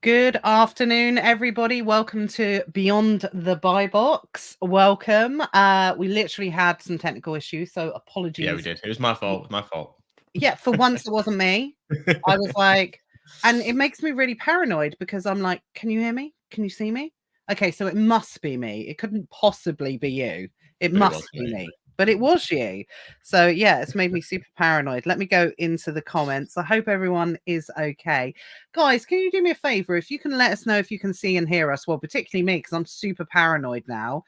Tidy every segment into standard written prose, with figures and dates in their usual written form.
Good afternoon, everybody. Welcome to Beyond the Buy Box. Welcome. We literally had some technical issues, so Yeah, we apologies. did. It was my fault. My fault. Yeah, for once it wasn't me. I was like, and it makes me really paranoid because I'm like, can you hear me? Can you see me? Okay, so it must be me. It couldn't possibly be you. It But it must was be me. me. But it was you. So yeah, it's made me super paranoid. Let me go into the comments. I hope everyone is okay. Guys, can you do me a favor? If you can let us know if you can see and hear us, well, particularly me, because I'm super paranoid now,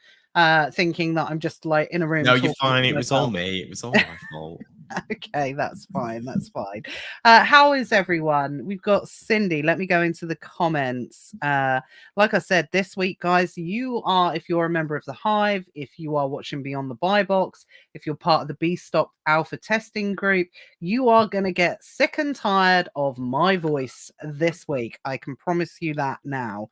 thinking that I'm just like in a room No, you're talking fine. to It was all myself. me. It was all my fault. Okay, that's fine. That's fine. How is everyone? We've got Cindy. Let me go into the comments. Like I said, this week, guys, you are, if you're a member of the Hive, if you are watching Beyond the Buy Box, if you're part of the B Stock Alpha testing group, you are going to get sick and tired of my voice this week. I can promise you that now.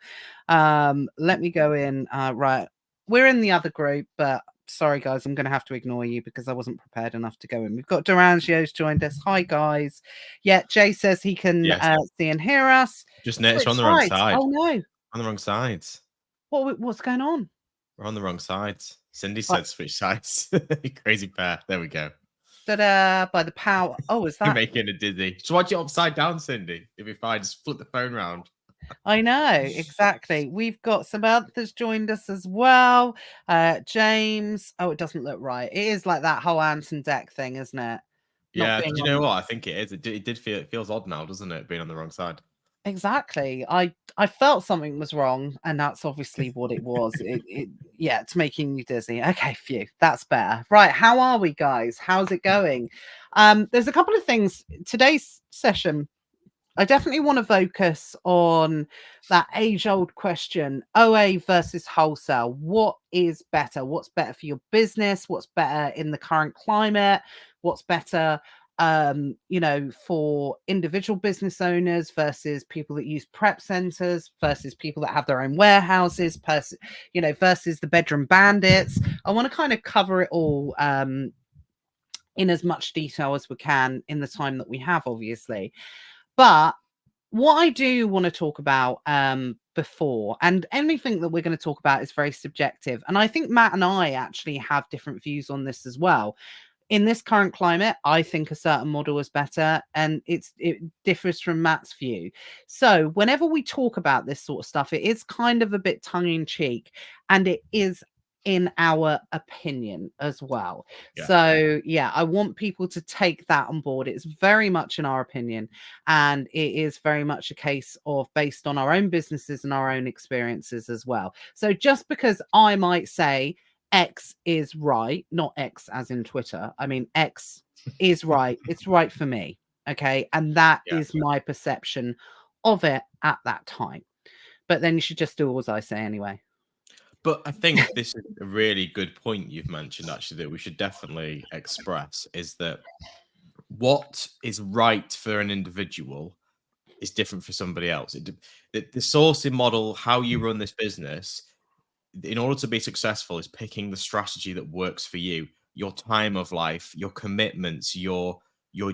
Let me go in. Right. We're in the other group, but sorry, guys, I'm going to have to ignore you because I wasn't prepared enough to go in. We've got Durangio's joined us. Hi, guys. Yeah, Jay says he can Yes. see and hear us. Just noticed we're Switch on the wrong sides. side. Oh, no. On the wrong sides. What's going on? We're on the wrong sides. Cindy Right. said switch sides. Crazy pair. There we go. Ta-da, by the power. Oh, is You're that? making a dizzy. Just watch it upside down, Cindy. If you're fine, just flip the phone round. I know, exactly. We've got Samantha's joined us as well. James. Oh, it doesn't look right. It is like that whole Anton deck thing, isn't it? Not Yeah. being Do you on know the what? I think it is. It did feel. It feels odd now, doesn't it? Being on the wrong side. Exactly. I felt something was wrong, and that's obviously what it was. Yeah, it's making you dizzy. Okay, phew, that's better. Right, how are we, guys? How's it going? There's a couple of things. Today's session, I definitely want to focus on that age-old question, OA versus wholesale. What is better? What's better for your business? What's better in the current climate? What's better for individual business owners versus people that use prep centers versus people that have their own warehouses, versus the bedroom bandits. I want to kind of cover it all in as much detail as we can in the time that we have, obviously. But what I do want to talk about before, and anything that we're going to talk about is very subjective. And I think Matt and I actually have different views on this as well. In this current climate, I think a certain model is better, and it differs from Matt's view. So whenever we talk about this sort of stuff, it is kind of a bit tongue in cheek, and it is in our opinion as well. Yeah. So yeah, I want people to take that on board. It's very much in our opinion, and it is very much a case of based on our own businesses and our own experiences as well. So just because I might say X is right, not X as in Twitter. I mean, X is right. It's right for me. Okay. And that Yeah. is my perception of it at that time. But then you should just do as I say anyway. But I think this is a really good point you've mentioned, actually, that we should definitely express is that what is right for an individual is different for somebody else. The sourcing model, how you run this business, in order to be successful, is picking the strategy that works for you, your time of life, your commitments, your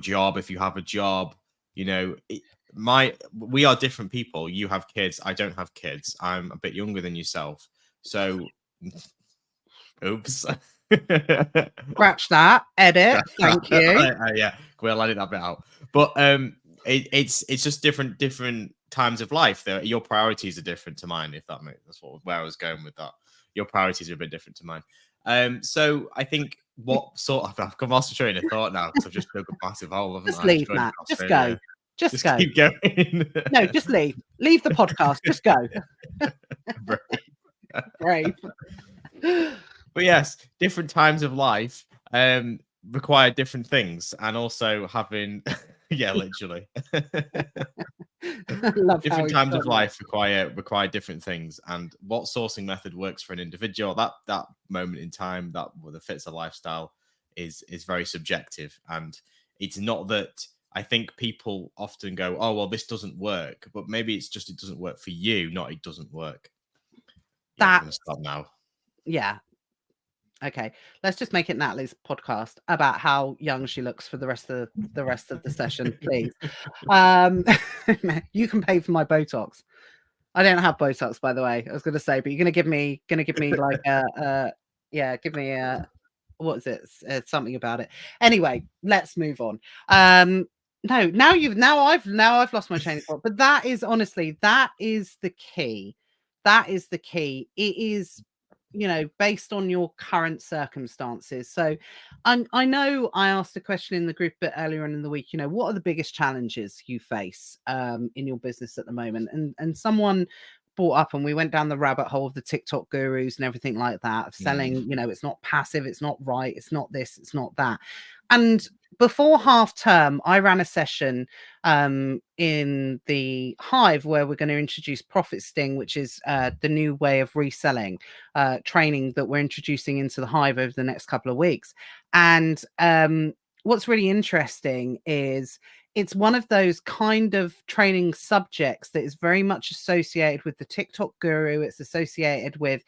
job. If you have a job, we are different people. You have kids. I don't have kids. I'm a bit younger than yourself. So, oops. Scratch that. Edit. Thank you. Yeah, we'll edit that bit out. But it's just different times of life. Your priorities are different to mine. If that's where I was going with that. Your priorities are a bit different to mine. So I think what sort of I've lost a train of thought now because I've just dug a massive hole, haven't Just I? leave, Matt. Just go. Just go. Keep going. No, just leave. Leave the podcast. Just go. Brave. But yes, different times of life require different things, and also having yeah, literally. Different times of life require different things, and what sourcing method works for an individual that moment in time that fits a lifestyle is very subjective. And it's not that I think people often go, oh well, this doesn't work, but maybe it's just it doesn't work for you, not it doesn't work. Yeah, I'm gonna stop now. Yeah. Okay, let's just make it Natalie's podcast about how young she looks for the rest of the session, please. You can pay for my Botox. I don't have Botox, by the way. I was going to say, but you're going to give me like give me what is it? Something about it. Anyway, let's move on. No, now I've lost my train of thought. But that is honestly, that is the key. That is the key. It is, based on your current circumstances. So I know I asked a question in the group a bit earlier on in the week, what are the biggest challenges you face in your business at the moment? And someone brought up, and we went down the rabbit hole of the TikTok gurus and everything like that, of selling, it's not passive, it's not right, it's not this, it's not that. And before half term, I ran a session in the Hive where we're going to introduce Profit Sting, which is the new way of reselling training that we're introducing into the Hive over the next couple of weeks. And what's really interesting is it's one of those kind of training subjects that is very much associated with the TikTok guru. It's associated with,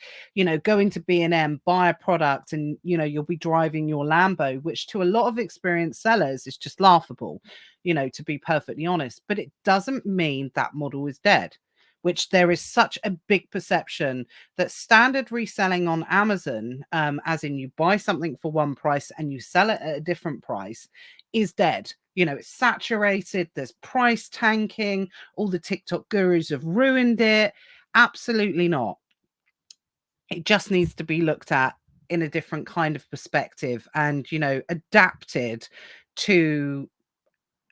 going to B&M, buy a product, and, you'll be driving your Lambo, which to a lot of experienced sellers is just laughable, to be perfectly honest. But it doesn't mean that model is dead, which there is such a big perception that standard reselling on Amazon, as in you buy something for one price and you sell it at a different price, is dead. It's saturated. There's price tanking. All the TikTok gurus have ruined it. Absolutely not. It just needs to be looked at in a different kind of perspective and, adapted to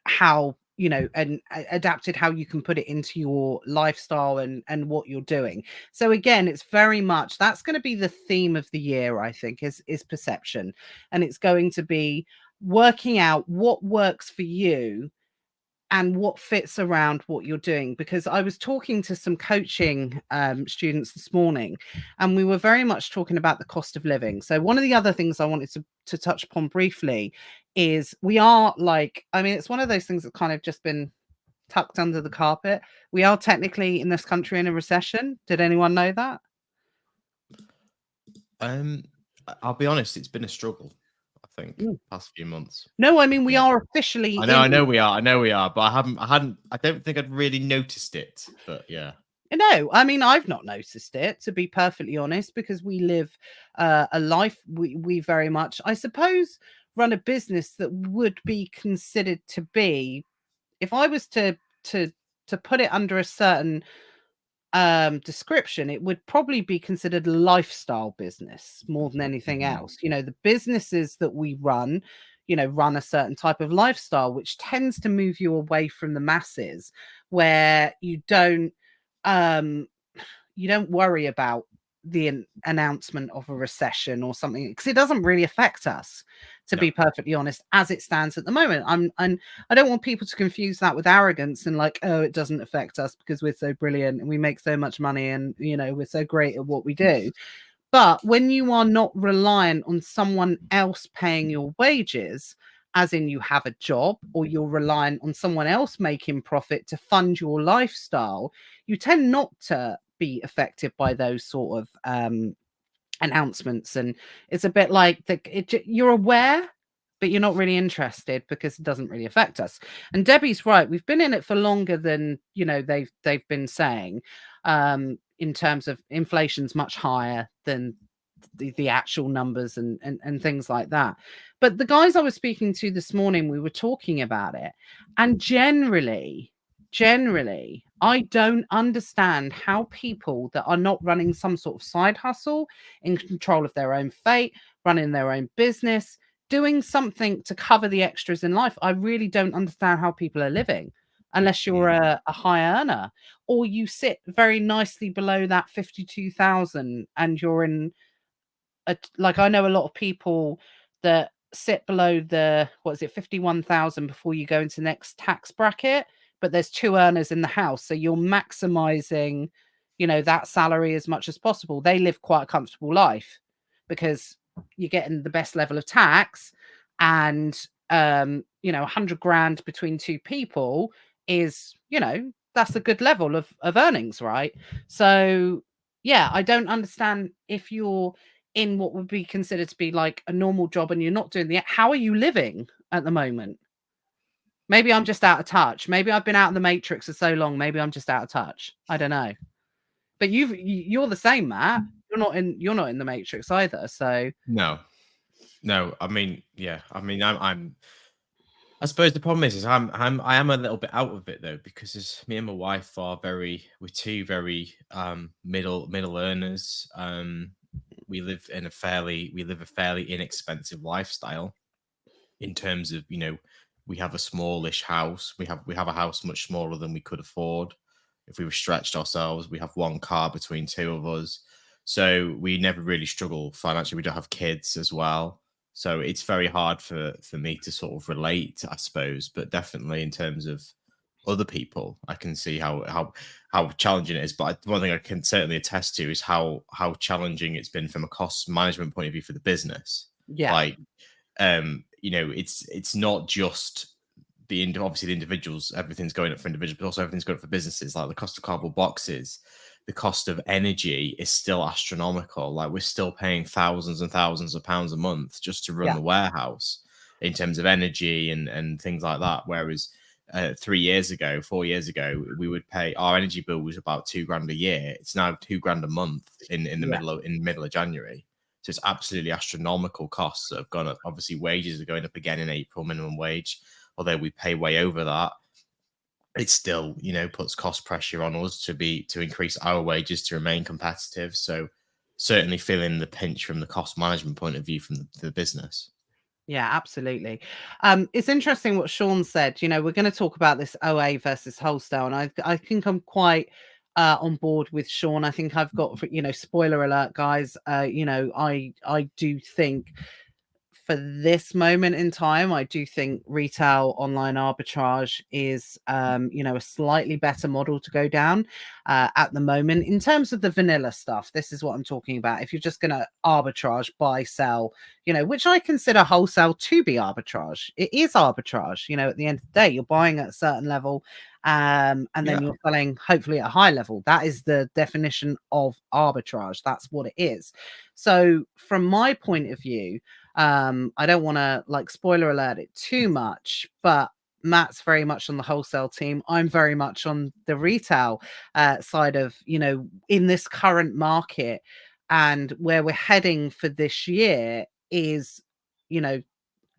how, and adapted how you can put it into your lifestyle and what you're doing. So again, it's very much, that's going to be the theme of the year, I think, is perception. And it's going to be working out what works for you and what fits around what you're doing. Because I was talking to some coaching students this morning, and we were very much talking about the cost of living. So one of the other things I wanted to touch upon briefly is we are it's one of those things that kind of just been tucked under the carpet. We are technically in this country in a recession. Did anyone know that? I'll be honest, it's been a struggle, I think, past few months. No, I mean, we are officially I know we are, but I don't think I'd really noticed it, but yeah. No, I mean, I've not noticed it, to be perfectly honest, because we live a life, we very much, I suppose, run a business that would be considered to be, if I was to put it under a certain description, it would probably be considered a lifestyle business more than anything else. The businesses that we run, run a certain type of lifestyle, which tends to move you away from the masses, where you don't worry about the announcement of a recession or something, because it doesn't really affect us, to be perfectly honest, as it stands at the moment. And I don't want people to confuse that with arrogance and like, oh, it doesn't affect us because we're so brilliant and we make so much money and we're so great at what we do. But when you are not reliant on someone else paying your wages, as in you have a job, or you're reliant on someone else making profit to fund your lifestyle, you tend not to be affected by those sort of announcements. And it's a bit like you're aware, but you're not really interested because it doesn't really affect us. And Debbie's right. We've been in it for longer than, they've been saying, in terms of inflation's much higher than the actual numbers and things like that. But the guys I was speaking to this morning, we were talking about it. And generally, I don't understand how people that are not running some sort of side hustle, in control of their own fate, running their own business, doing something to cover the extras in life. I really don't understand how people are living unless you're a high earner, or you sit very nicely below that 52,000 and you're in I know a lot of people that sit below the 51,000 before you go into the next tax bracket, but there's two earners in the house, so you're maximizing that salary as much as possible. They live quite a comfortable life because you're getting the best level of tax, and 100 grand between two people is that's a good level of earnings, right? So yeah, I don't understand, if you're in what would be considered to be like a normal job and you're not doing how are you living at the moment? Maybe I'm just out of touch. Maybe I've been out of the matrix for so long. Maybe I'm just out of touch. I don't know. But you're the same, Matt. You're not in the matrix either. So No, no. I mean, yeah. I mean, I'm. I suppose the problem is I am a little bit out of it though, because me and my wife are we're two very middle earners. We live a fairly inexpensive lifestyle in terms of, we have a smallish house. We have a house much smaller than we could afford if we were stretched ourselves. We have one car between two of us, so we never really struggle financially. We don't have kids as well, so it's very hard for me to sort of relate, I suppose. But definitely in terms of other people, I can see how challenging it is. But one thing I can certainly attest to is how challenging it's been from a cost management point of view for the business. yeah, Like, it's not just obviously the individuals. Everything's going up for individuals, but also everything's going up for businesses. Like the cost of cardboard boxes, the cost of energy is still astronomical. Like we're still paying thousands and thousands of pounds a month just to run yeah, the warehouse in terms of energy and things like that. Whereas 4 years ago, we would pay, our energy bill was about £2,000 a year. It's now £2,000 a month in the yeah. middle of January. So it's absolutely astronomical costs that have gone up. Obviously, wages are going up again in April, minimum wage. Although we pay way over that, it still, puts cost pressure on us to increase our wages to remain competitive. So certainly feeling the pinch from the cost management point of view from the business. Yeah, absolutely. It's interesting what Sean said. We're going to talk about this OA versus wholesale, and I think I'm quite on board with Sean. I think I've got, spoiler alert, guys. I do think for this moment in time, I do think retail online arbitrage is, a slightly better model to go down at the moment. In terms of the vanilla stuff, this is what I'm talking about. If you're just going to arbitrage, buy, sell, which I consider wholesale to be arbitrage. It is arbitrage. At the end of the day, you're buying at a certain level, and then you're selling hopefully at a high level. That is the definition of arbitrage. That's what it is. So from my point of view, I don't want to spoiler alert it too much, but Matt's very much on the wholesale team. I'm very much on the retail side of, in this current market, and where we're heading for this year is,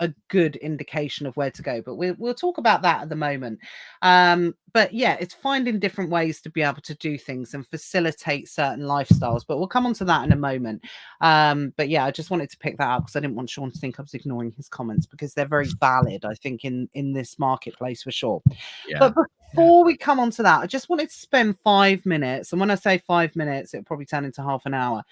a good indication of where to go, but we'll talk about that at the moment. But yeah, it's finding different ways to be able to do things and facilitate certain lifestyles, but we'll come on to that in a moment. But yeah, I just wanted to pick that up because I didn't want Sean to think I was ignoring his comments, because they're very valid, I think, in this marketplace for sure. Yeah. But before we come on to that, I just wanted to spend 5 minutes, and when I say 5 minutes, it'll probably turn into half an hour,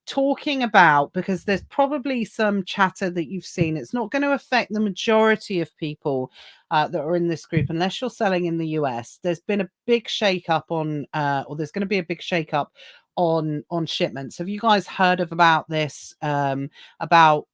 talking about, because there's probably some chatter that you've seen. It's not going to affect the majority of people that are in this group unless you're selling in the US. There's been a big shake-up on, or there's going to be a big shake-up on shipments. Have you guys heard about this? About,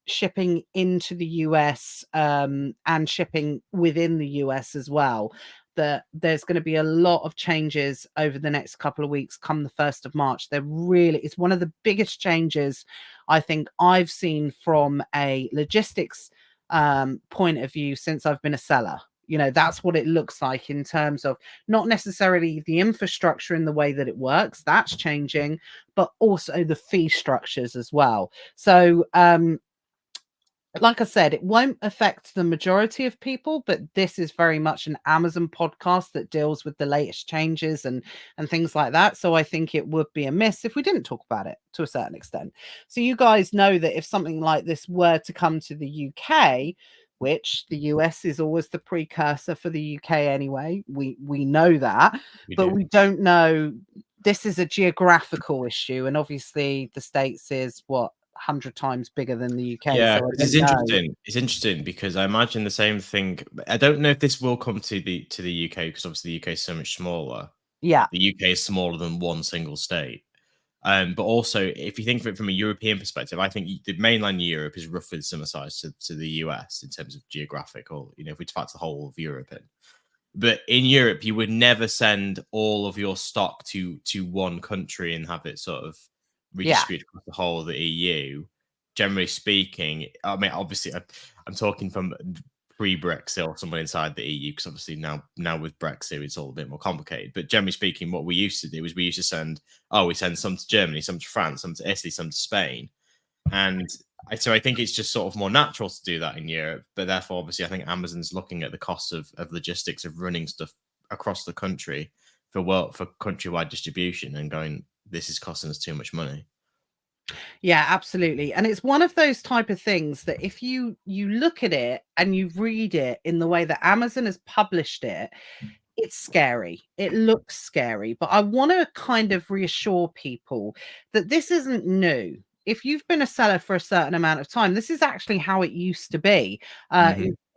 shipping into the US and shipping within the US as well, that there's going to be a lot of changes over the next couple of weeks come the 1st of March. It's one of the biggest changes I think I've seen from a logistics point of view since I've been a seller. That's what it looks like in terms of not necessarily the infrastructure in the way that it works. That's changing, but also the fee structures as well. So, like I said, it won't affect the majority of people, but this is very much an Amazon podcast that deals with the latest changes and things like that. So I think it would be amiss if we didn't talk about it to a certain extent. So you guys know that if something like this were to come to the UK, which the US is always the precursor for the UK anyway, we know that, but we don't know. This is a geographical issue, and obviously the States is what, 100 times bigger than the UK. Yeah, So it's interesting. It's interesting because I imagine the same thing. I don't know if this will come to the UK, because obviously the UK is so much smaller. Yeah. The UK is smaller than one single state. But also, if you think of it from a European perspective, I think the mainland Europe is roughly similar size to the US in terms of geographical, if we factor the whole of Europe in. But in Europe, you would never send all of your stock to one country and have it sort of redistributed across the whole of the EU. Generally speaking, I mean, obviously, I'm talking from pre-Brexit or someone inside the EU, because obviously now with Brexit it's all a bit more complicated. But generally speaking, what we used to do was we used to send some to Germany, some to France, some to Italy, some to Spain, and so I think it's just sort of more natural to do that in Europe. But therefore, obviously, I think Amazon's looking at the cost of logistics of running stuff across the country for countrywide distribution and going, this is costing us too much money. Yeah, absolutely. And it's one of those type of things that if you look at it and you read it in the way that Amazon has published it, it's scary. It looks scary, but I want to kind of reassure people that this isn't new. If you've been a seller for a certain amount of time, this is actually how it used to be.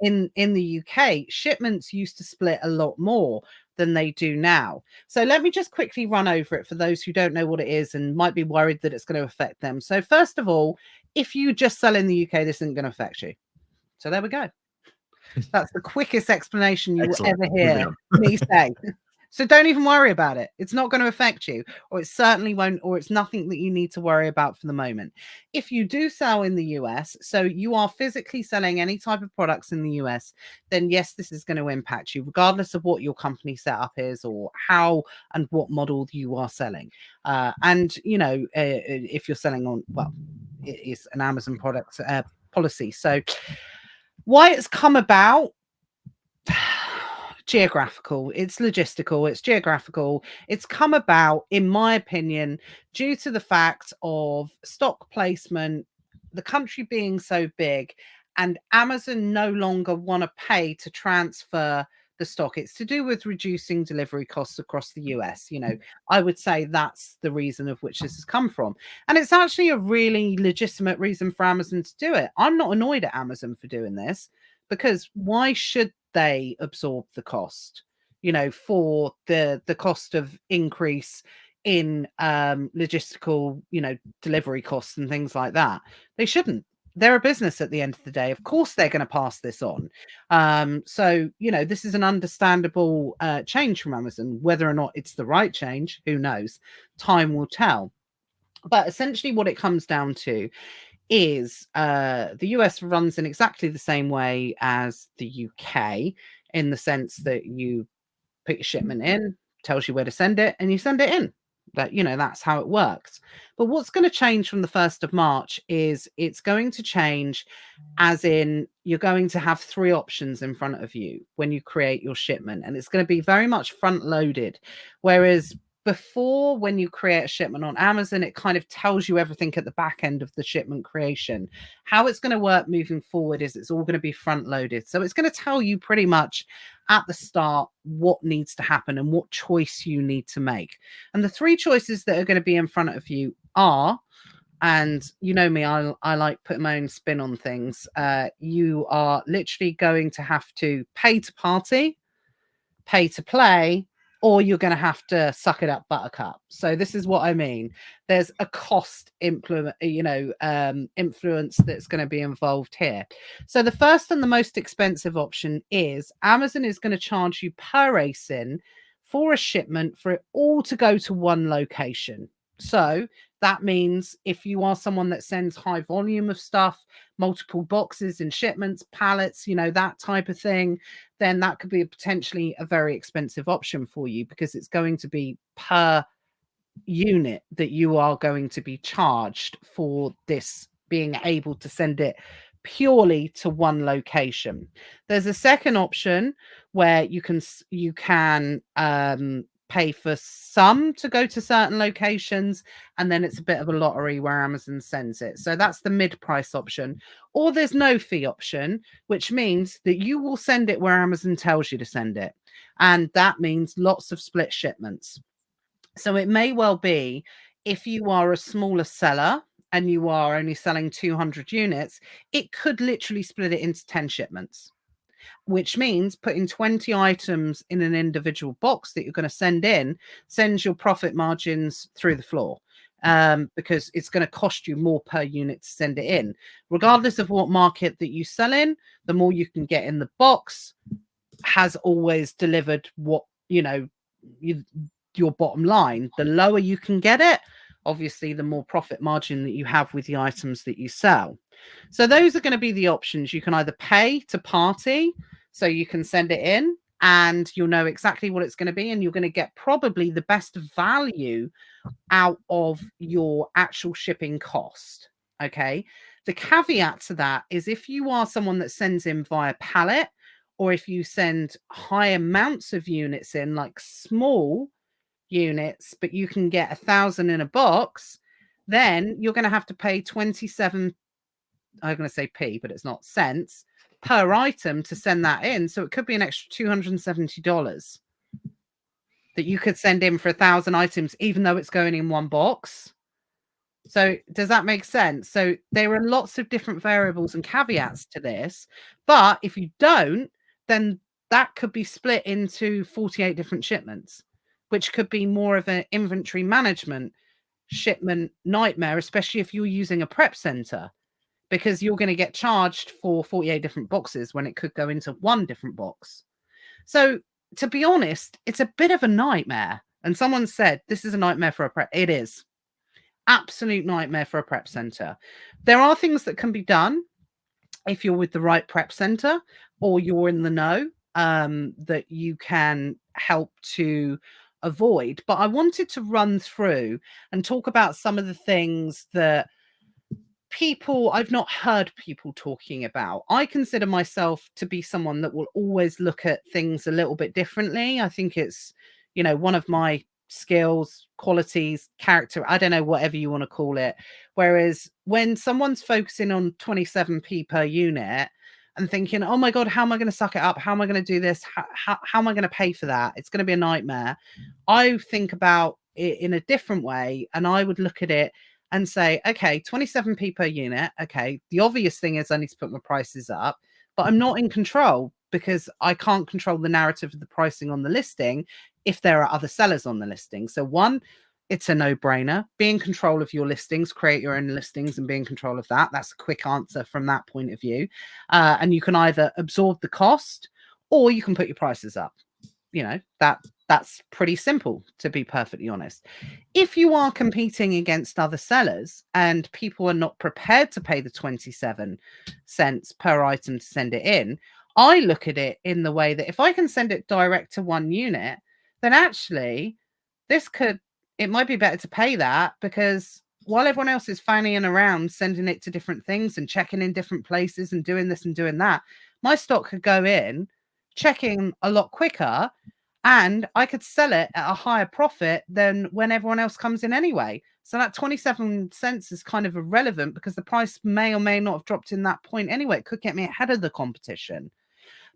In the UK, shipments used to split a lot more than they do now. So let me just quickly run over it for those who don't know what it is and might be worried that it's going to affect them. So first of all, if you just sell in the UK, this isn't going to affect you. So there we go. That's the quickest explanation you will ever hear me say. So don't even worry about it. It's not going to affect you, or it certainly won't, or it's nothing that you need to worry about for the moment. If you do sell in the US, so you are physically selling any type of products in the US, then yes, this is going to impact you, regardless of what your company setup is or how and what model you are selling. And, you know, if you're selling on, well, it is an Amazon product policy. So why it's come about, geographical, it's logistical, it's geographical. It's come about, in my opinion, due to the fact of stock placement, the country being so big, and Amazon no longer want to pay to transfer the stock. It's to do with reducing delivery costs across the US. You know, I would say that's the reason of which this has come from. And it's actually a really legitimate reason for Amazon to do it. I'm not annoyed at Amazon for doing this, because why should they absorb the cost, you know, for the cost of increase in logistical, you know, delivery costs and things like that? They shouldn't. They're a business at the end of the day. Of course they're going to pass this on. So, you know, this is an understandable change from Amazon. Whether or not it's the right change, who knows? Time will tell. But essentially what it comes down to is the US runs in exactly the same way as the UK, in the sense that you put your shipment in, tells you where to send it, and you send it in. That, you know, that's how it works. But what's going to change from the 1st of March is it's going to change, as in you're going to have 3 options in front of you when you create your shipment, and it's going to be very much front loaded. Whereas before, when you create a shipment on Amazon, it kind of tells you everything at the back end of the shipment creation. How it's going to work moving forward is it's all going to be front loaded. So it's going to tell you pretty much at the start what needs to happen and what choice you need to make. And the 3 choices that are going to be in front of you are, and you know me, I like putting my own spin on things. You are literally going to have to pay to party, pay to play, or you're going to have to suck it up, buttercup. So this is what I mean. There's a cost influence that's going to be involved here. So the first and the most expensive option is Amazon is going to charge you per ASIN for a shipment for it all to go to one location. So that means if you are someone that sends high volume of stuff, multiple boxes and shipments, pallets, you know, that type of thing, then that could be potentially a very expensive option for you, because it's going to be per unit that you are going to be charged for this being able to send it purely to one location. There's a second option where you can pay for some to go to certain locations, and then it's a bit of a lottery where Amazon sends it. So that's the mid-price option. Or there's no fee option, which means that you will send it where Amazon tells you to send it. And that means lots of split shipments. So it may well be, if you are a smaller seller and you are only selling 200 units, it could literally split it into 10 shipments, which means putting 20 items in an individual box that you're going to send in sends your profit margins through the floor, because it's going to cost you more per unit to send it in. Regardless of what market that you sell in, the more you can get in the box has always delivered what, you know, your bottom line. The lower you can get it, obviously, the more profit margin that you have with the items that you sell. So those are going to be the options. You can either pay to party, so you can send it in and you'll know exactly what it's going to be, and you're going to get probably the best value out of your actual shipping cost. Okay. The caveat to that is if you are someone that sends in via pallet, or if you send high amounts of units in, like small units, but you can get 1,000 in a box, then you're going to have to pay 27, I'm going to say p, but it's not, cents per item to send that in. So it could be an extra $270 that you could send in for 1,000 items, even though it's going in one box. So does that make sense? So there are lots of different variables and caveats to this, but if you don't, then that could be split into 48 different shipments, which could be more of an inventory management shipment nightmare, especially if you're using a prep center, because you're going to get charged for 48 different boxes when it could go into one different box. So to be honest, it's a bit of a nightmare. And someone said, this is a nightmare for a prep. It is. Absolute nightmare for a prep center. There are things that can be done if you're with the right prep center or you're in the know, that you can help to avoid. But I wanted to run through and talk about some of the things that I've not heard people talking about. I consider myself to be someone that will always look at things a little bit differently. I think it's, one of my skills, qualities, character, I don't know, whatever you want to call it. Whereas when someone's focusing on 27p per unit and thinking, oh my God, how am I going to suck it up? How am I going to do this? How am I going to pay for that? It's going to be a nightmare. I think about it in a different way, and I would look at it and say, okay, 27p per unit. Okay, the obvious thing is I need to put my prices up, but I'm not in control because I can't control the narrative of the pricing on the listing if there are other sellers on the listing. So one, it's a no-brainer. Be in control of your listings, create your own listings and be in control of that. That's a quick answer from that point of view. And you can either absorb the cost or you can put your prices up. That's pretty simple, to be perfectly honest. If you are competing against other sellers and people are not prepared to pay the 27 cents per item to send it in, I look at it in the way that if I can send it direct to one unit, then actually it might be better to pay that, because while everyone else is fanning around sending it to different things and checking in different places and doing this and doing that, my stock could go in, checking a lot quicker, and I could sell it at a higher profit than when everyone else comes in anyway. So that 27 cents is kind of irrelevant because the price may or may not have dropped in that point anyway. It could get me ahead of the competition,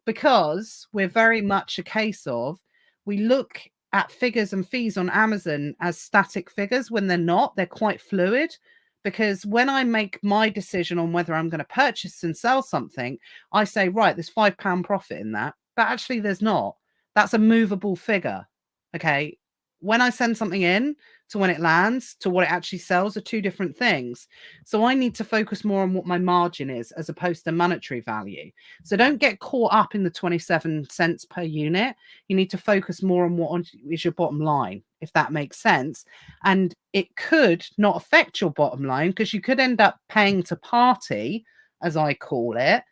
because we're very much a case of, we look at figures and fees on Amazon as static figures when they're not. They're quite fluid, because when I make my decision on whether I'm going to purchase and sell something, I say, right, there's £5 profit in that, but actually there's not. That's a movable figure. Okay. When I send something in to when it lands to what it actually sells are two different things. So I need to focus more on what my margin is as opposed to monetary value. So don't get caught up in the 27 cents per unit. You need to focus more on what is your bottom line, if that makes sense. And it could not affect your bottom line because you could end up paying to party, as I call it,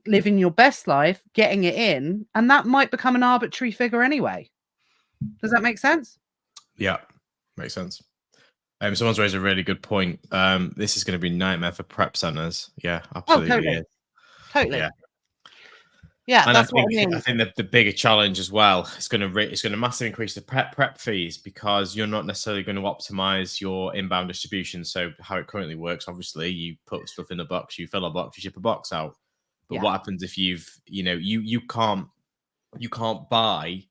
living your best life, getting it in, and that might become an arbitrary figure anyway. Does that make sense? Yeah, makes sense. Someone's raised a really good point. This is going to be a nightmare for prep centers. Yeah, absolutely. Oh, totally. Totally. Yeah. Yeah, And that's what I mean. I think the bigger challenge as well is going to massively increase the prep fees, because you're not necessarily going to optimize your inbound distribution. So how it currently works, obviously, you put stuff in a box, you fill a box, you ship a box out. But what happens if you can't buy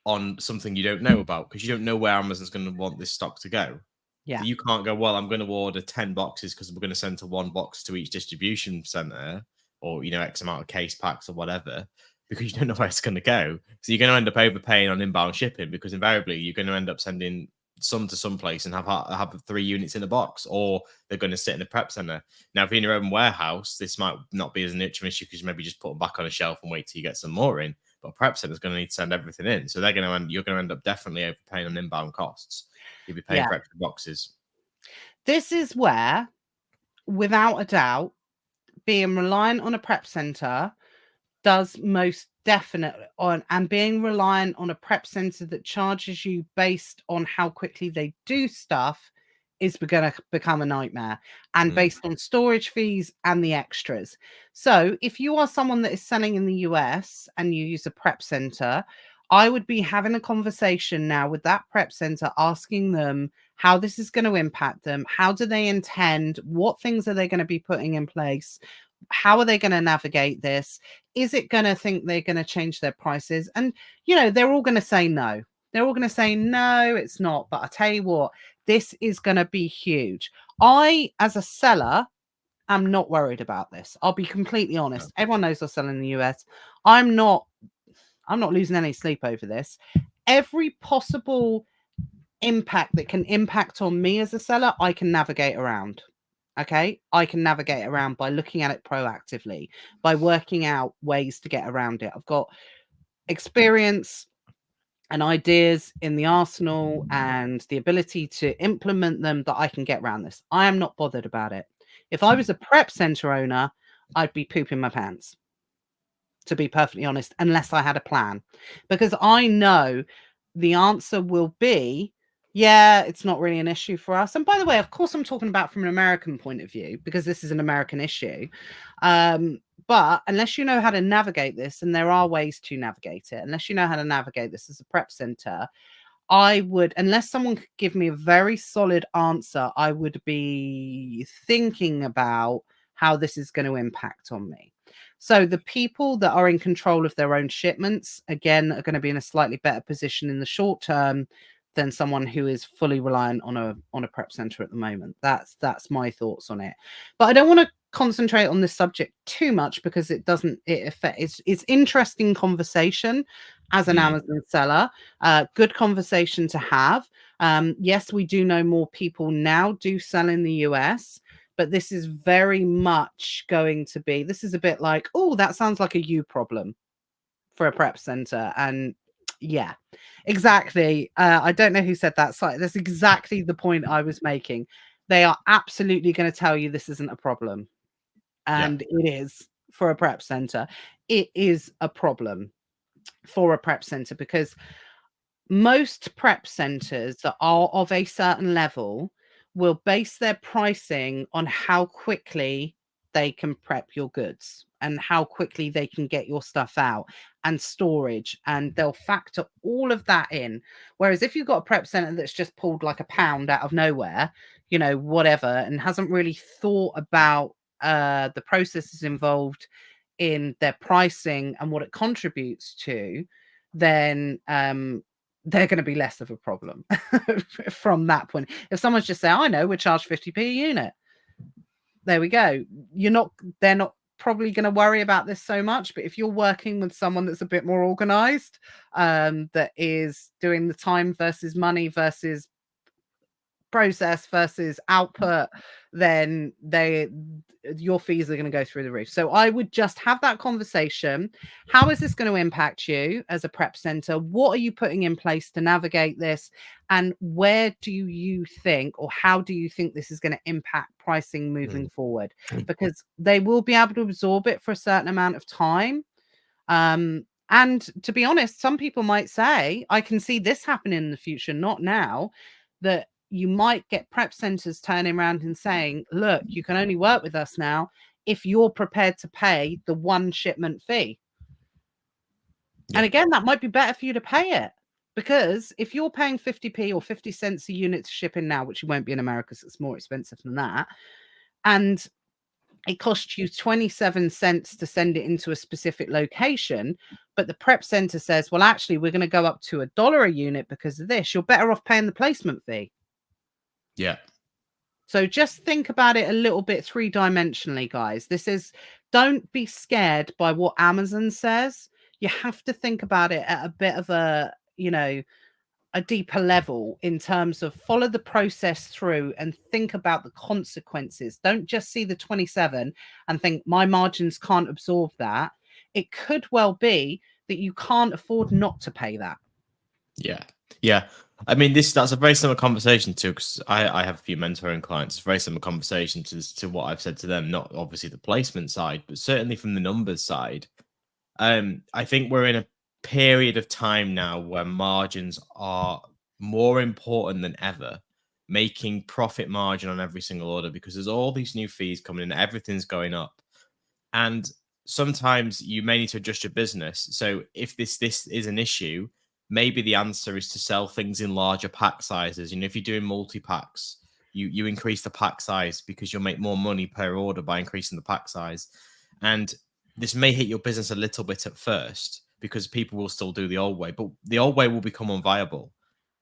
on something you don't know about, because you don't know where Amazon's going to want this stock to go. Yeah. So you can't go, well, I'm going to order 10 boxes because we're going to send to one box to each distribution center, or, X amount of case packs or whatever, because you don't know where it's going to go. So you're going to end up overpaying on inbound shipping, because invariably you're going to end up sending some to some place and have 3 units in a box, or they're going to sit in a prep center. Now, if you're in your own warehouse, this might not be as much of an issue, because you maybe just put them back on a shelf and wait till you get some more in. But a prep center is going to need to send everything in, so you're going to end up definitely overpaying on inbound costs. You'll be paying for extra boxes. This is where, without a doubt, being reliant on a prep center does most definitely and being reliant on a prep center that charges you based on how quickly they do stuff is going to become a nightmare, and based on storage fees and the extras. So if you are someone that is selling in the US and you use a prep center, I would be having a conversation now with that prep center, asking them how this is going to impact them. How do they intend? What things are they going to be putting in place? How are they going to navigate this? Is it going to think they're going to change their prices? And, you know, they're all going to say no. They're all going to say, no, it's not. But I tell you what, this is going to be huge. I, as a seller, am not worried about this. I'll be completely honest. Everyone knows I sell in the US. I'm not losing any sleep over this. Every possible impact that can impact on me as a seller, I can navigate around. Okay, I can navigate around by looking at it proactively, by working out ways to get around it. I've got experience and ideas in the arsenal and the ability to implement them that I can get around this. I am not bothered about it. If I was a prep center owner, I'd be pooping my pants, to be perfectly honest, unless I had a plan, because I know the answer will be, yeah, it's not really an issue for us. And by the way, of course, I'm talking about from an American point of view, because this is an American issue. But unless you know how to navigate this, and there are ways to navigate it, unless you know how to navigate this as a prep center, I would, unless someone could give me a very solid answer, I would be thinking about how this is going to impact on me. So the people that are in control of their own shipments, again, are going to be in a slightly better position in the short term than someone who is fully reliant on a prep center at the moment. That's my thoughts on it. But I don't want to concentrate on this subject too much, because it's interesting conversation as an Amazon seller. Good conversation to have. Yes, we do know more people now do sell in the US, but this is very much going to be, this is a bit like, oh, that sounds like a you problem for a prep center. And yeah, exactly. I don't know who said that. So that's exactly the point I was making. They are absolutely going to tell you this isn't a problem. And it is for a prep center. It is a problem for a prep center, because most prep centers that are of a certain level will base their pricing on how quickly they can prep your goods and how quickly they can get your stuff out and storage, and they'll factor all of that in. Whereas if you've got a prep center that's just pulled like a pound out of nowhere, you know, whatever, and hasn't really thought about the processes involved in their pricing and what it contributes to, then they're going to be less of a problem from that point. If someone's just saying, I know, we charge 50p a unit, there we go. They're not probably going to worry about this so much. But if you're working with someone that's a bit more organized, that is doing the time versus money versus process versus output, then your fees are going to go through the roof. So I would just have that conversation. How is this going to impact you as a prep center? What are you putting in place to navigate this? And where do you think, or how do you think this is going to impact pricing moving forward? Because they will be able to absorb it for a certain amount of time. And to be honest, some people might say, I can see this happening in the future, not now, that you might get prep centers turning around and saying, look, you can only work with us now if you're prepared to pay the one shipment fee. And again, that might be better for you to pay it, because if you're paying 50p or 50 cents a unit to ship in now, which you won't be in America, so it's more expensive than that, and it costs you 27 cents to send it into a specific location, but the prep center says, well, actually, we're going to go up to $1 a unit because of this, you're better off paying the placement fee. Yeah. So just think about it a little bit three-dimensionally, guys. Don't be scared by what Amazon says. You have to think about it at a bit of a deeper level, in terms of follow the process through and think about the consequences. Don't just see the 27 and think my margins can't absorb that. It could well be that you can't afford not to pay that. Yeah. I mean, that's a very similar conversation too, because I have a few mentoring clients. It's a very similar conversation to what I've said to them. Not obviously the placement side, but certainly from the numbers side. I think we're in a period of time now where margins are more important than ever. Making profit margin on every single order because there's all these new fees coming in, everything's going up, and sometimes you may need to adjust your business. So if this is an issue, maybe the answer is to sell things in larger pack sizes. If you're doing multi packs, you increase the pack size because you'll make more money per order by increasing the pack size. And this may hit your business a little bit at first because people will still do the old way, but the old way will become unviable.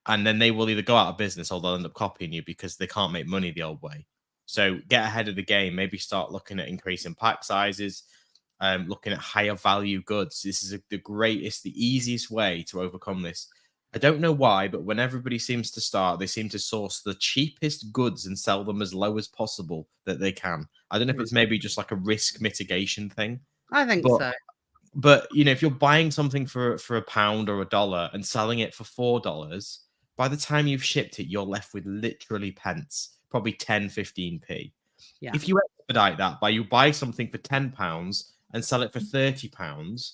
And then they will either go out of business or they'll end up copying you because they can't make money the old way. So get ahead of the game. Maybe start looking at increasing pack sizes, looking at higher value goods. This is the easiest way to overcome this. I don't know why, but when everybody seems to start, they seem to source the cheapest goods and sell them as low as possible that they can. I don't know if it's maybe just like a risk mitigation thing, I think but so. if you're buying something for a pound or $1 and selling it for $4, by the time you've shipped it, you're left with literally pence, probably 10, 15p. Yeah. If you expedite that by you buy something for £10 and sell it for £30,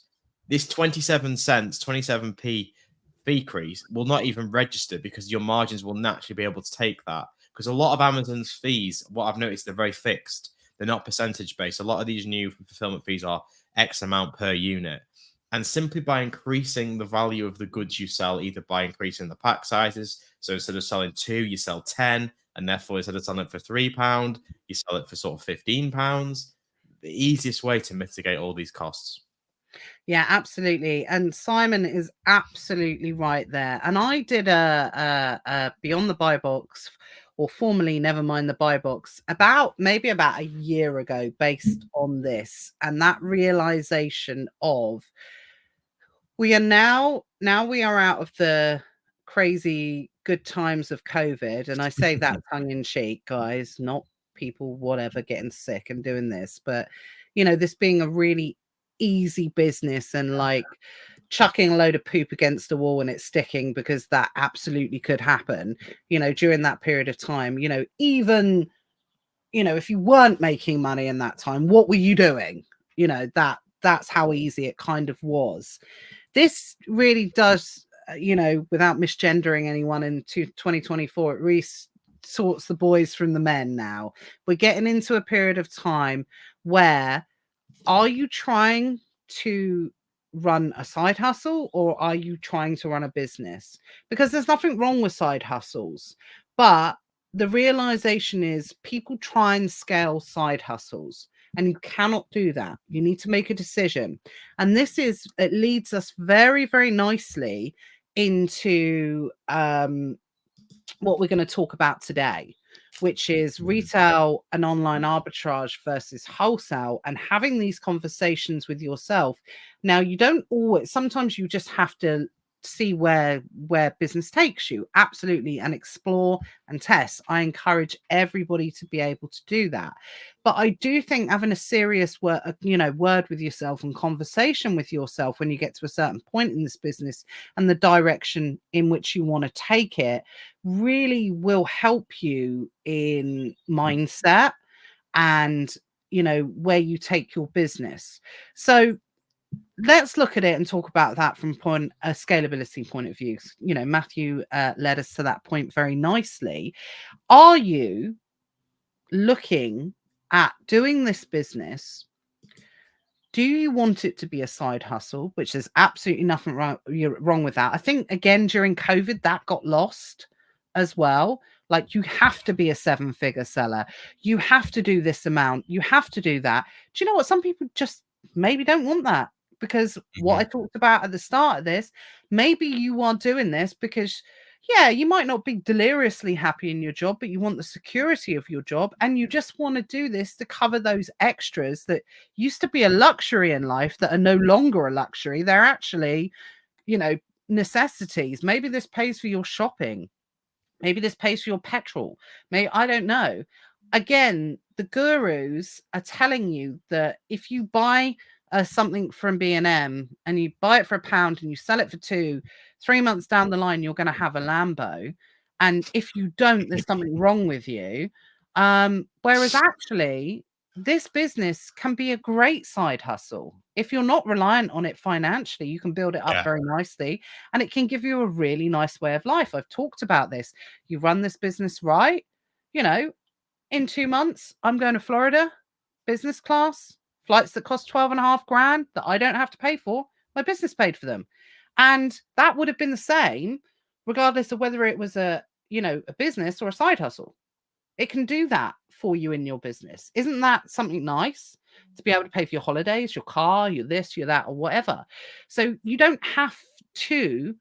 this 27 cents, 27p decrease will not even register because your margins will naturally be able to take that. Because a lot of Amazon's fees, what I've noticed, they're very fixed. They're not percentage based. A lot of these new fulfillment fees are X amount per unit. And simply by increasing the value of the goods you sell, either by increasing the pack sizes, so instead of selling 2, you sell 10, and therefore instead of selling it for £3, you sell it for sort of £15. The easiest way to mitigate all these costs. Yeah, absolutely. And Simon is absolutely right there. And I did a Beyond the Buy Box, or formerly Never Mind the Buy Box, about a year ago, based on this and that realization of we are now we are out of the crazy good times of COVID. And I say that tongue in cheek, guys, not people, whatever, getting sick and doing this, but this being a really easy business and like chucking a load of poop against a wall and it's sticking, because that absolutely could happen, during that period of time. Even if you weren't making money in that time, what were you doing? That's how easy it kind of was. This really does, without misgendering anyone into 2024, it really sorts the boys from the men now. We're getting into a period of time where, are you trying to run a side hustle or are you trying to run a business? Because there's nothing wrong with side hustles, but the realization is people try and scale side hustles, and you cannot do that. You need to make a decision. And it leads us very, very nicely into what we're going to talk about today, which is retail and online arbitrage versus wholesale, and having these conversations with yourself. Now, you don't always, sometimes you just have to see where business takes you, absolutely, and explore and test. I encourage everybody to be able to do that. But I do think having a serious word with yourself and conversation with yourself when you get to a certain point in this business and the direction in which you want to take it really will help you in mindset and where you take your business. So let's look at it and talk about that from a scalability point of view. Matthew led us to that point very nicely. Are you looking at doing this business? Do you want it to be a side hustle, which there's absolutely nothing wrong with that? I think, again, during COVID, that got lost as well. Like, you have to be a 7-figure seller. You have to do this amount. You have to do that. Do you know what? Some people just maybe don't want that, because what I talked about at the start of this, maybe you are doing this because, yeah, you might not be deliriously happy in your job, but you want the security of your job, and you just want to do this to cover those extras that used to be a luxury in life that are no longer a luxury. They're actually, necessities. Maybe this pays for your shopping. Maybe this pays for your petrol. Maybe, I don't know. Again, the gurus are telling you that if you buy something from B&M and you buy it for £1 and you sell it for 2, 3 months down the line, you're going to have a Lambo. And if you don't, there's something wrong with you. Whereas actually, this business can be a great side hustle. If you're not reliant on it financially, you can build it up very nicely and it can give you a really nice way of life. I've talked about this. You run this business right, you know, in 2 months, I'm going to Florida, business class, flights that cost 12.5 grand that I don't have to pay for. My business paid for them. And that would have been the same regardless of whether it was a business or a side hustle. It can do that for you in your business. Isn't that something nice to be able to pay for your holidays, your car, your this, your that, or whatever? So you don't have to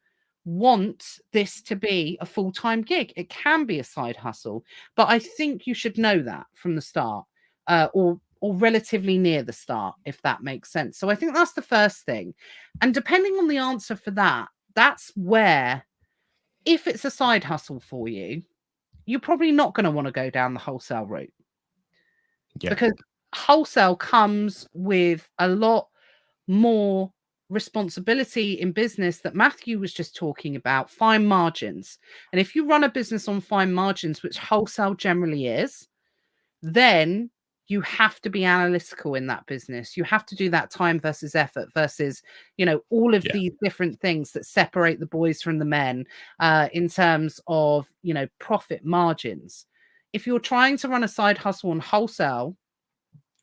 want this to be a full-time gig. It can be a side hustle, but I think you should know that from the start, or relatively near the start, if that makes sense. So I think that's the first thing. And depending on the answer for that, that's where, if it's a side hustle for you, you're probably not going to want to go down the wholesale route. Yeah. Because wholesale comes with a lot more responsibility in business that Matthew was just talking about, fine margins. And if you run a business on fine margins, which wholesale generally is, then you have to be analytical in that business. You have to do that time versus effort versus, all of these different things that separate the boys from the men in terms of, profit margins. If you're trying to run a side hustle on wholesale,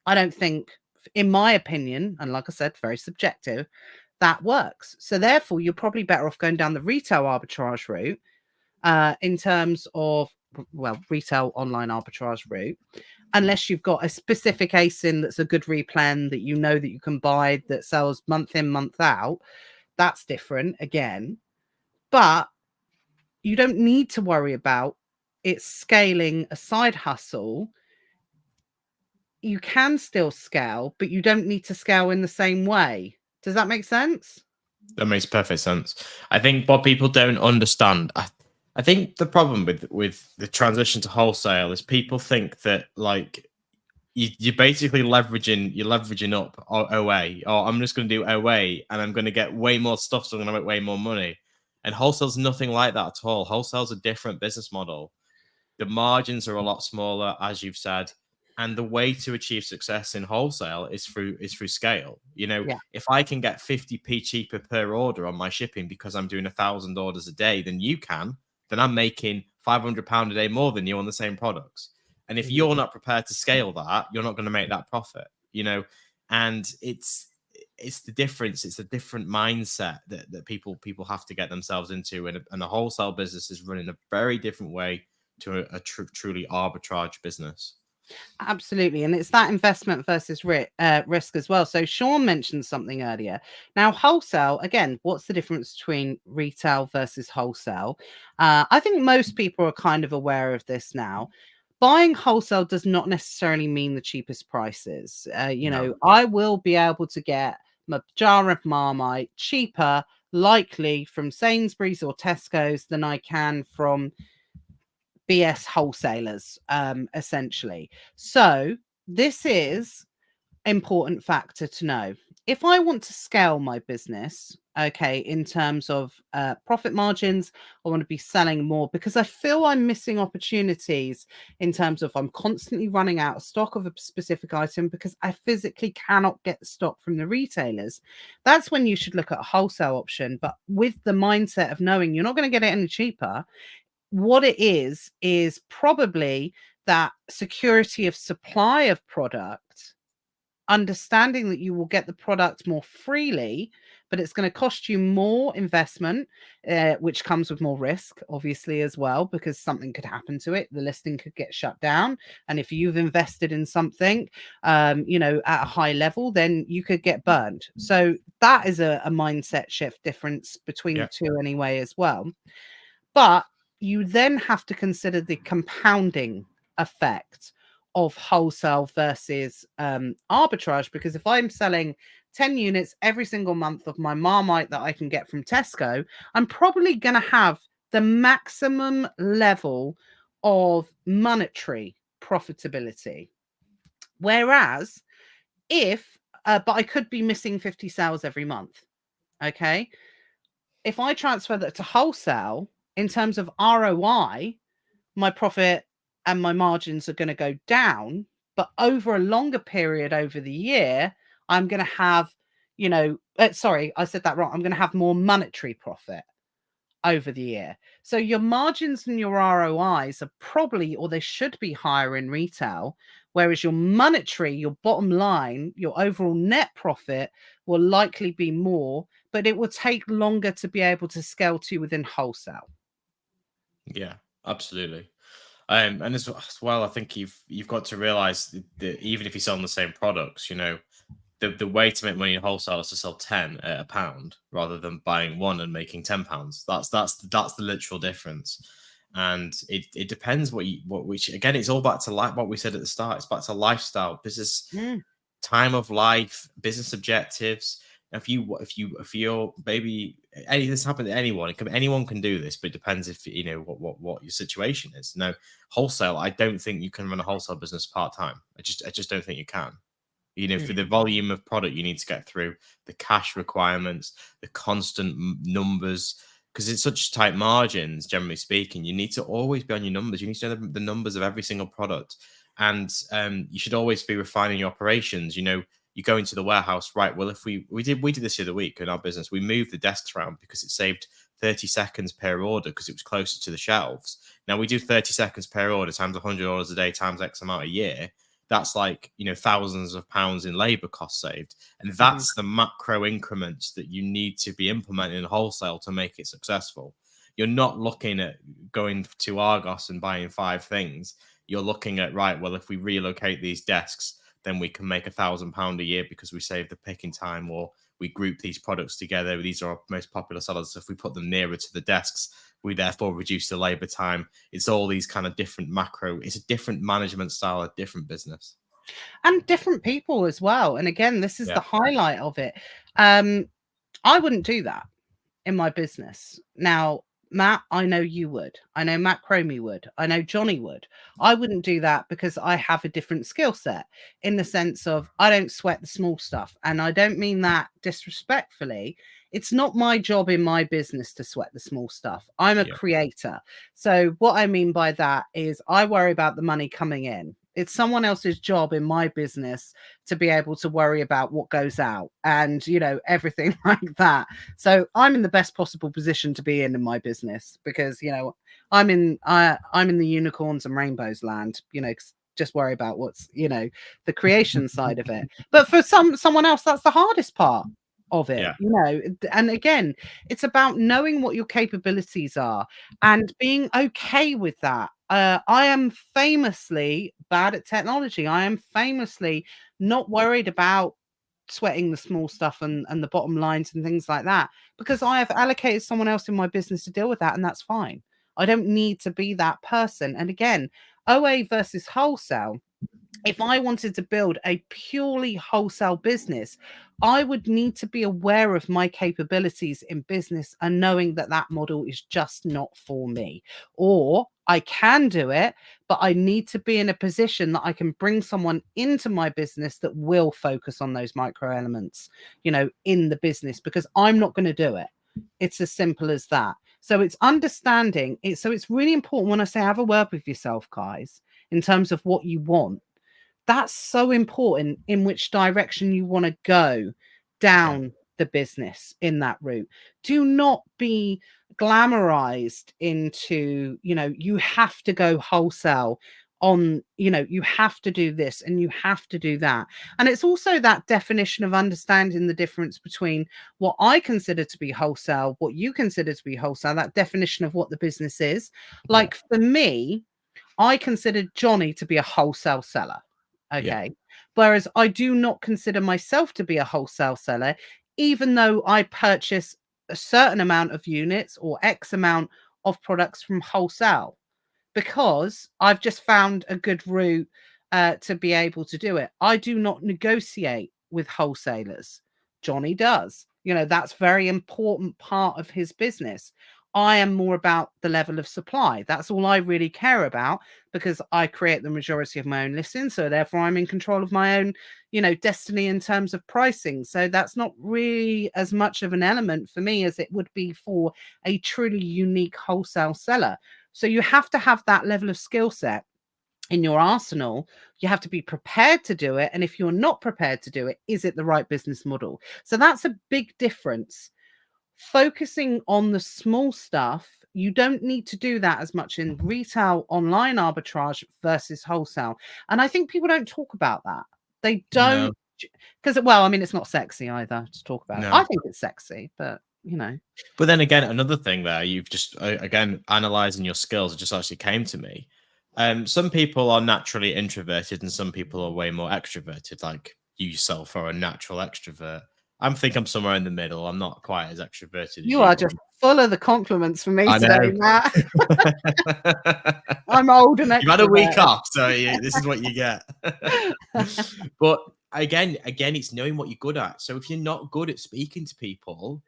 I don't think, in my opinion, and like I said, very subjective, that works. So therefore, you're probably better off going down the retail arbitrage route in terms of, retail online arbitrage route, unless you've got a specific ASIN that's a good replen that that you can buy that sells month in, month out. That's different again. But you don't need to worry about it scaling a side hustle. You can still scale, but you don't need to scale in the same way. Does that make sense? That makes perfect sense. I think what people don't understand, I think the problem with the transition to wholesale is people think that like you're basically leveraging up OA, or I'm just going to do OA and I'm going to get way more stuff, so I'm going to make way more money. And wholesale's nothing like that at all. Wholesale's a different business model. The margins are a lot smaller, as you've said. And the way to achieve success in wholesale is through scale. If I can get 50p cheaper per order on my shipping because I'm doing 1,000 orders a day than you can, then I'm making £500 a day more than you on the same products. And if you're not prepared to scale that, you're not going to make that profit. And it's the difference. It's a different mindset that people have to get themselves into. And a wholesale business is run in a very different way to a truly arbitrage business. Absolutely. And it's that investment versus risk as well. So Sean mentioned something earlier. Now, wholesale, again, what's the difference between retail versus wholesale? I think most people are kind of aware of this now. Buying wholesale does not necessarily mean the cheapest prices. No. I will be able to get my jar of Marmite cheaper, likely from Sainsbury's or Tesco's than I can from BS wholesalers, essentially. So this is important factor to know. If I want to scale my business, okay, in terms of profit margins, I want to be selling more because I feel I'm missing opportunities in terms of I'm constantly running out of stock of a specific item because I physically cannot get the stock from the retailers. That's when you should look at a wholesale option, but with the mindset of knowing you're not going to get it any cheaper. What it is probably that security of supply of product, understanding that you will get the product more freely, but it's going to cost you more investment, which comes with more risk, obviously, as well, because something could happen to it. The listing could get shut down. And if you've invested in something, at a high level, then you could get burned. So that is a mindset shift difference between the two anyway, as well. But you then have to consider the compounding effect of wholesale versus arbitrage, because if I'm selling 10 units every single month of my Marmite that I can get from Tesco, I'm probably going to have the maximum level of monetary profitability. Whereas if but I could be missing 50 sales every month. Okay. If I transfer that to wholesale, in terms of ROI, my profit and my margins are going to go down. But over a longer period over the year, I'm going to have, sorry, I said that wrong. I'm going to have more monetary profit over the year. So your margins and your ROIs are probably, or they should be, higher in retail, whereas your monetary, your bottom line, your overall net profit will likely be more, but it will take longer to be able to scale to within wholesale. Yeah, absolutely. And as well, I think you've got to realize that even if you're selling the same products, the way to make money in wholesale is to sell 10 at a pound rather than buying one and making £10. That's the literal difference. And it depends which again, it's all back to like what we said at the start. It's back to lifestyle, business, time of life, business objectives. If you're maybe this happened to anyone, anyone can do this, but it depends if what your situation is. Now, wholesale, I don't think you can run a wholesale business part-time. I just don't think you can. For the volume of product you need to get through, the cash requirements, the constant numbers, because it's such tight margins, generally speaking, you need to always be on your numbers. You need to know the numbers of every single product. And you should always be refining your operations. You go into the warehouse, right? Well, if we did this the other week in our business, we moved the desks around because it saved 30 seconds per order because it was closer to the shelves. Now we do 30 seconds per order times $100 a day times X amount a year. That's like, thousands of pounds in labor costs saved. And that's the macro increments that you need to be implementing in wholesale to make it successful. You're not looking at going to Argos and buying 5 things. You're looking at, right, well, if we relocate these desks, then we can make £1,000 a year because we save the picking time, or we group these products together. These are our most popular sellers. So if we put them nearer to the desks, we therefore reduce the labor time. It's all these kind of different macro. It's a different management style, a different business. And different people as well. And again, this is the highlight of it. I wouldn't do that in my business. Now, Matt, I know you would. I know Matt Cromie would. I know Johnny would. I wouldn't do that because I have a different skill set, in the sense of I don't sweat the small stuff. And I don't mean that disrespectfully. It's not my job in my business to sweat the small stuff. I'm a creator. So what I mean by that is I worry about the money coming in. It's someone else's job in my business to be able to worry about what goes out and, everything like that. So I'm in the best possible position to be in my business because, I'm in the unicorns and rainbows land, just worry about what's, the creation side of it. But for someone else, that's the hardest part of it, and again, it's about knowing what your capabilities are and being okay with that. I am famously bad at technology. I am famously not worried about sweating the small stuff and the bottom lines and things like that, because I have allocated someone else in my business to deal with that, and that's fine. I don't need to be that person. And again, OA versus wholesale. If I wanted to build a purely wholesale business, I would need to be aware of my capabilities in business and knowing that that model is just not for me. Or I can do it, but I need to be in a position that I can bring someone into my business that will focus on those micro elements, in the business, because I'm not going to do it. It's as simple as that. So it's understanding it. So it's really important when I say have a word with yourself, guys, in terms of what you want. That's so important, in which direction you want to go down the business in that route. Do not be glamorized into, you have to go wholesale on, you have to do this and you have to do that. And it's also that definition of understanding the difference between what I consider to be wholesale, what you consider to be wholesale, that definition of what the business is. Like for me, I consider Johnny to be a wholesale seller. Okay. Whereas I do not consider myself to be a wholesale seller, even though I purchase a certain amount of units or X amount of products from wholesale, because I've just found a good route to be able to do it. I do not negotiate with wholesalers. Johnny does. That's very important part of his business. I am more about the level of supply. That's all I really care about, because I create the majority of my own listings. So therefore I'm in control of my own, destiny in terms of pricing. So that's not really as much of an element for me as it would be for a truly unique wholesale seller. So you have to have that level of skill set in your arsenal. You have to be prepared to do it. And if you're not prepared to do it, is it the right business model? So that's a big difference. Focusing on the small stuff, you don't need to do that as much in retail online arbitrage versus wholesale. And I think people don't talk about that. They don't, because, well, I mean, it's not sexy either to talk about. I think it's sexy, but But then again, another thing there, you've just, again, analyzing your skills, it just actually came to me. Some people are naturally introverted and some people are way more extroverted, like you yourself are a natural extrovert. I'm somewhere in the middle. I'm not quite as extroverted as you are just full of the compliments for me today, Matt. I'm old and extroverted. You've had a week off, so this is what you get. But again, it's knowing what you're good at. So if you're not good at speaking to people,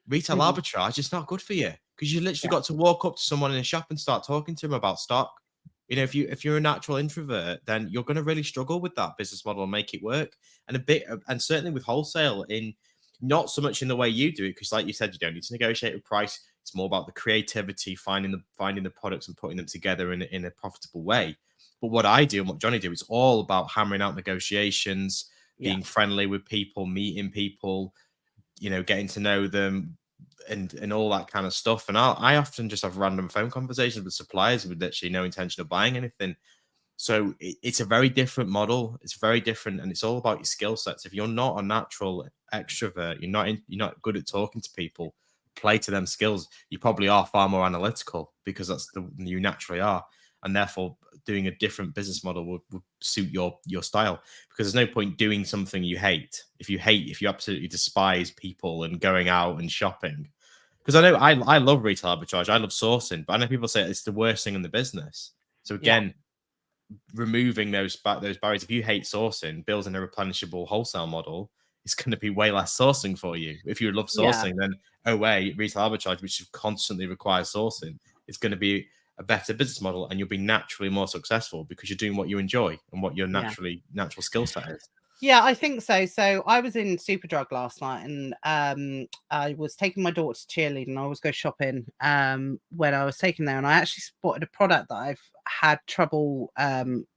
retail arbitrage is not good for you, because you literally got to walk up to someone in a shop and start talking to them about stock. If you're a natural introvert, then you're going to really struggle with that business model and make it work. And certainly with wholesale, in not so much in the way you do it, because like you said, you don't need to negotiate with price. It's more about the creativity, finding the products and putting them together in a profitable way. But what I do and what Johnny do, it's all about hammering out negotiations, being friendly with people, meeting people, getting to know them, and all that kind of stuff. And I often just have random phone conversations with suppliers with literally no intention of buying anything. So it's a very different model. It's very different, and it's all about your skill sets. If you're not a natural extrovert, you're not good at talking to people, play to them skills. You probably are far more analytical, because that's you naturally are, and therefore doing a different business model would suit your style. Because there's no point doing something you hate. If you absolutely despise people and going out and shopping. Because I know I love retail arbitrage. I love sourcing, but I know people say it's the worst thing in the business. So again, removing those barriers. If you hate sourcing, building a replenishable wholesale model is going to be way less sourcing for you. If you love sourcing, then retail arbitrage, which constantly requires sourcing, it's going to be a better business model, and you'll be naturally more successful because you're doing what you enjoy and what your natural skill set is. Yeah, I think so. So I was in Superdrug last night, and I was taking my daughter to cheerleading, and I always go shopping when I was taking there, and I actually spotted a product that I've had trouble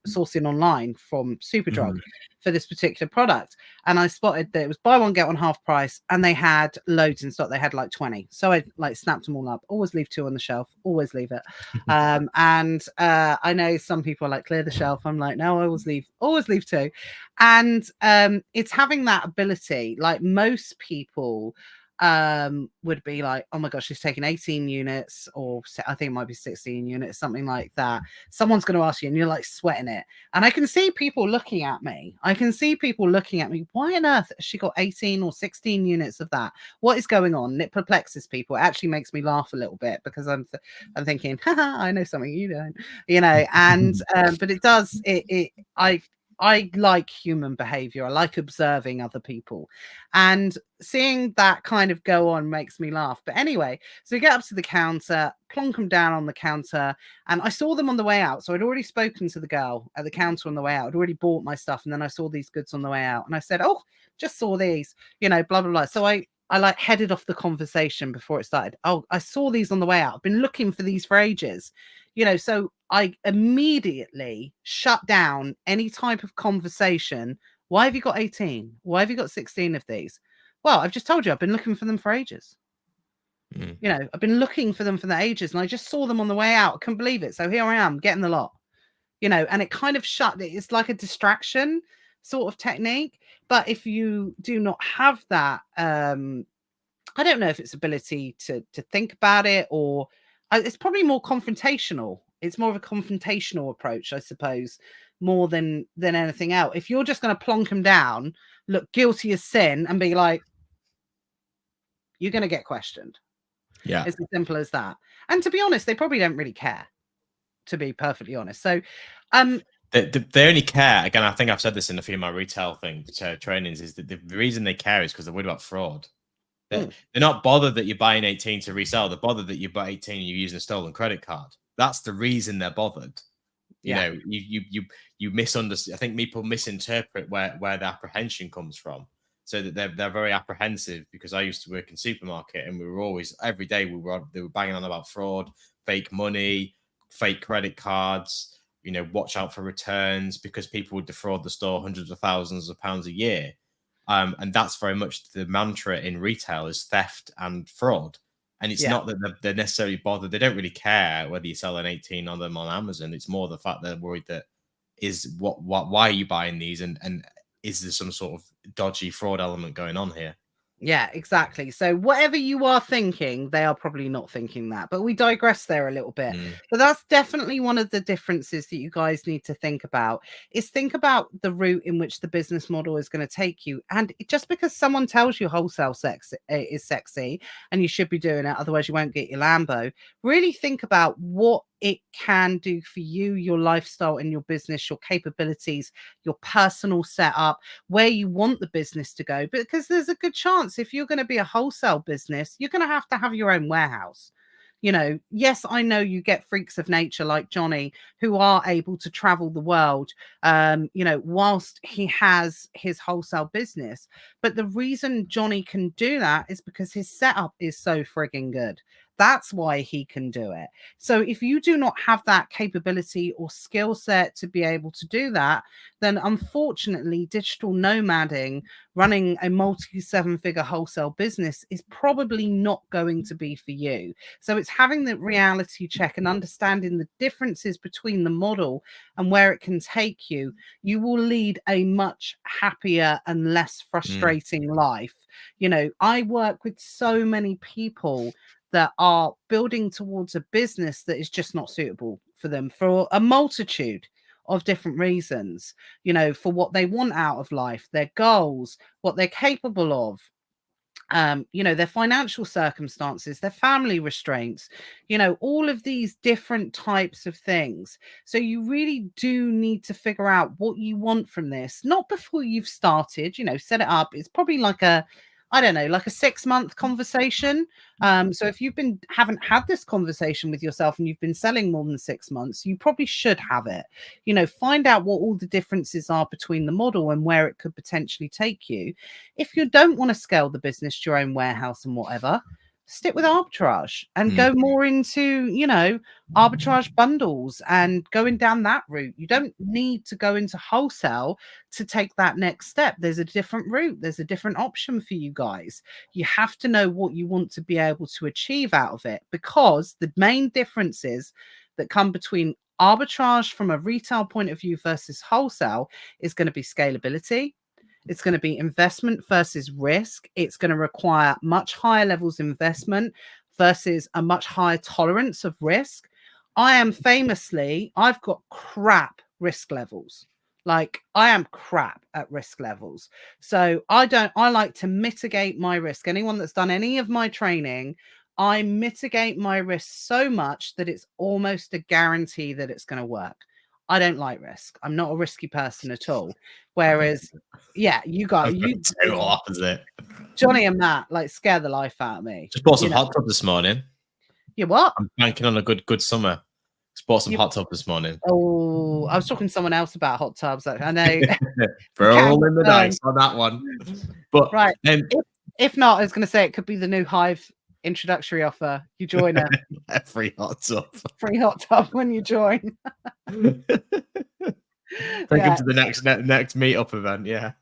sourcing online from Superdrug for this particular product. And I spotted that it was buy one, get one half price, and they had loads in stock. They had like 20. So I snapped them all up. Always leave 2 on the shelf, always leave it. And I know some people are like, clear the shelf. I'm like, no, I always leave 2. And it's having that ability, like most people would be like, oh my gosh, she's taking 18 units, or I think it might be 16 units, something like that. Someone's going to ask you, and you're like sweating it. And I can see people looking at me. Why on earth has she got 18 or 16 units of that? What is going on? And it perplexes people. It actually makes me laugh a little bit, because I'm thinking, haha, I know something you don't, and but it does, I like human behavior. I like observing other people, and seeing that kind of go on makes me laugh. But anyway, so we get up to the counter, plonk them down on the counter, and I saw them on the way out. So I'd already spoken to the girl at the counter on the way out. I'd already bought my stuff, and then I saw these goods on the way out, and I said, oh, just saw these, blah, blah, blah. So I like headed off the conversation before it started. Oh, I saw these on the way out. I've been looking for these for ages, so I immediately shut down any type of conversation. Why have you got 18? Why have you got 16 of these? Well, I've just told you, I've been looking for them for ages. I've been looking for them for the ages, and I just saw them on the way out. I couldn't believe it. So here I am getting the lot, and it kind of it's like a distraction sort of technique. But if you do not have that, I don't know if it's ability to think about it, or it's probably more confrontational. It's more of a confrontational approach, I suppose, more than anything else. If you're just going to plonk them down, look guilty as sin, and be like, you're going to get questioned. Yeah. It's as simple as that. And to be honest, they probably don't really care, to be perfectly honest. So they only care, again, I think I've said this in a few of my retail trainings, is that the reason they care is because they're worried about fraud. They're not bothered that you're buying 18 to resell. They're bothered that you buy 18 and you're using a stolen credit card. That's the reason they're bothered. You know, you misunderstand. I think people misinterpret where the apprehension comes from, so that they're very apprehensive. Because I used to work in supermarket, and we were always, every day they were banging on about fraud, fake money, fake credit cards. You know, watch out for returns, because people would defraud the store hundreds of thousands of pounds a year. And that's very much the mantra in retail, is theft and fraud. And it's not that they're necessarily bothered. They don't really care whether you sell an 18 on them on Amazon. It's more the fact they're worried that why are you buying these? And is there some sort of dodgy fraud element going on here? Yeah, exactly. So whatever you are thinking, they are probably not thinking that. But we digress there a little bit. But that's definitely one of the differences that you guys need to think about, is think about the route in which the business model is going to take you. And just because someone tells you wholesale sex is sexy and you should be doing it, otherwise you won't get your Lambo, really think about what it can do for you, your lifestyle and your business, your capabilities, your personal setup, where you want the business to go. Because there's a good chance, if you're going to be a wholesale business, you're going to have your own warehouse. You know, yes, I know you get freaks of nature like Johnny who are able to travel the world, you know, whilst he has his wholesale business. But the reason Johnny can do that is because his setup is so frigging good. That's why he can do it. So if you do not have that capability or skill set to be able to do that, then unfortunately, digital nomading, running a multi-7-figure wholesale business, is probably not going to be for you. So it's having the reality check and understanding the differences between the model and where it can take you. You will lead a much happier and less frustrating life. You know, I work with so many people that are building towards a business that is just not suitable for them for a multitude of different reasons, you know, for what they want out of life, their goals, what they're capable of, you know, their financial circumstances, their family restraints, you know, all of these different types of things. So you really do need to figure out what you want from this, not before you've started, you know, set it up. It's probably like a 6-month conversation. So if haven't had this conversation with yourself and you've been selling more than 6 months, you probably should have it. You know, find out what all the differences are between the model and where it could potentially take you. If you don't want to scale the business to your own warehouse and whatever, stick with arbitrage and go more into, you know, arbitrage bundles and going down that route. You don't need to go into wholesale to take that next step. There's a different route. There's a different option for you guys. You have to know what you want to be able to achieve out of it, because the main differences that come between arbitrage from a retail point of view versus wholesale is going to be scalability. It's going to be investment versus risk. It's going to require much higher levels of investment versus a much higher tolerance of risk. I've got crap risk levels. Like, I am crap at risk levels. So I like to mitigate my risk. Anyone that's done any of my training, I mitigate my risk so much that it's almost a guarantee that it's going to work. I don't like risk. I'm not a risky person at all. Whereas, you total opposite. Johnny and Matt like scare the life out of me. Just bought some hot tub this morning. You what? I'm banking on a good summer. Just bought some hot tub this morning. Oh, I was talking to someone else about hot tubs. I know. Rolling the dice on that one. But right. If not, I was going to say it could be the new Hive introductory offer. You join a free hot tub. Free hot tub when you join. Take him to the next meetup event. Yeah,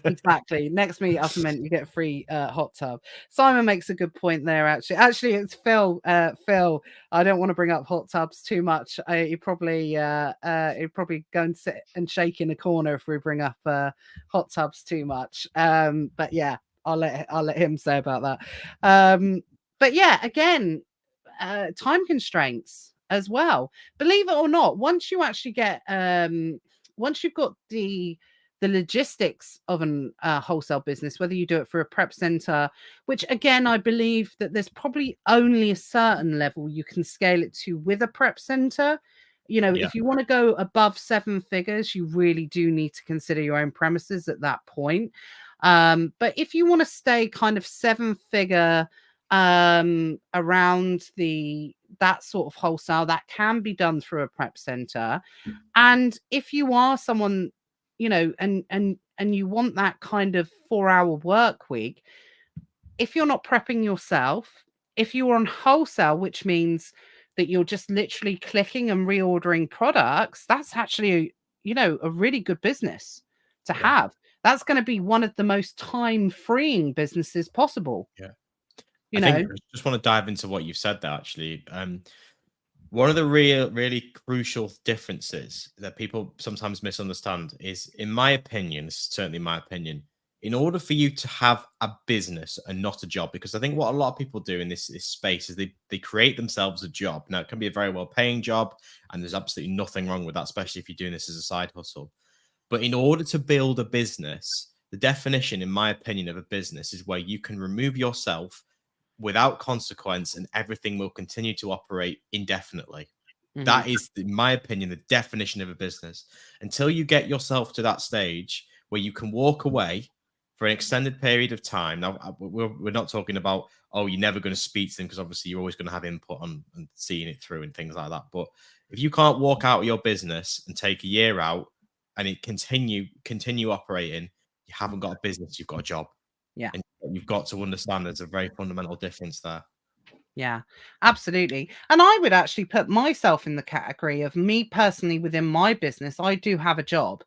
exactly. Next meetup event, you get a free hot tub. Simon makes a good point there. Actually, it's Phil. Phil, I don't want to bring up hot tubs too much. He'd probably go and sit and shake in a corner if we bring up hot tubs too much. But yeah, I'll let him say about that. But yeah, again, time constraints as well. Believe it or not, once you actually get once you've got the logistics of an wholesale business, whether you do it for a prep center, which again, I believe that there's probably only a certain level you can scale it to with a prep center. You know, if you want to go above 7 figures, you really do need to consider your own premises at that point. But if you want to stay kind of 7-figure around that sort of wholesale, that can be done through a prep center. And if you are someone, and you want that kind of 4-hour work week, if you're not prepping yourself, if you're on wholesale, which means that you're just literally clicking and reordering products, that's actually, a really good business to have. That's going to be one of the most time-freeing businesses possible. Yeah. I think I just want to dive into what you've said there, actually. One of the really crucial differences that people sometimes misunderstand is, in my opinion, this is certainly my opinion, in order for you to have a business and not a job, because I think what a lot of people do in this space is they create themselves a job. Now, it can be a very well-paying job, and there's absolutely nothing wrong with that, especially if you're doing this as a side hustle. But in order to build a business, the definition, in my opinion, of a business is where you can remove yourself without consequence and everything will continue to operate indefinitely. That is, in my opinion, the definition of a business. Until you get yourself to that stage where you can walk away for an extended period of time. Now, we're not talking about, oh, you're never going to speak to them, because obviously you're always going to have input on and seeing it through and things like that. But if you can't walk out of your business and take a year out and it continue operating, you haven't got a business, you've got a job. Yeah. And you've got to understand there's a very fundamental difference there. Yeah, absolutely. And I would actually put myself in the category of, me personally, within my business, I do have a job.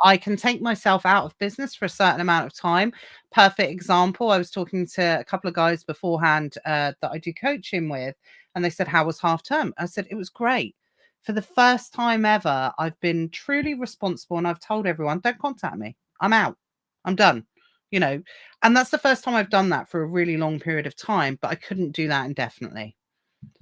I can take myself out of business for a certain amount of time. Perfect example, I was talking to a couple of guys beforehand that I do coaching with, and they said, how was half term? I said, it was great. For the first time ever, I've been truly responsible, and I've told everyone, don't contact me. I'm out. I'm done. And that's the first time I've done that for a really long period of time, but I couldn't do that indefinitely.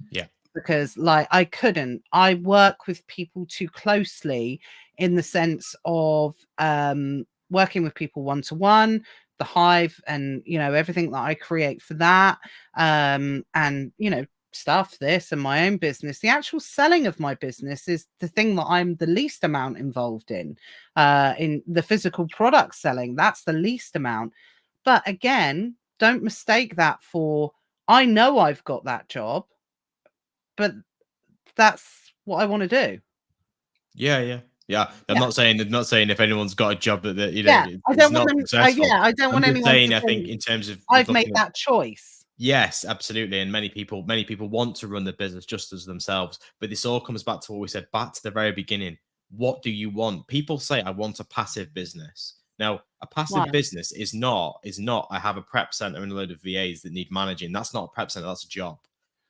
Yeah. Because I work with people too closely, in the sense of working with people one-to-one, the hive, and, everything that I create for that. And, stuff, this and my own business, the actual selling of my business is the thing that I'm the least amount involved in the physical product selling. That's the least amount. But again, don't mistake that for, I know I've got that job, but that's what I want to do. Yeah. I'm not saying if anyone's got a job that I don't want them. I don't want anyone saying, to I think, think in terms of I've made that choice. Yes, absolutely. And many people want to run the business just as themselves. But this all comes back to what we said back to the very beginning. What do you want? People say, I want a passive business. Now, a passive business is not, I have a prep center and a load of VAs that need managing. That's not a prep center, that's a job.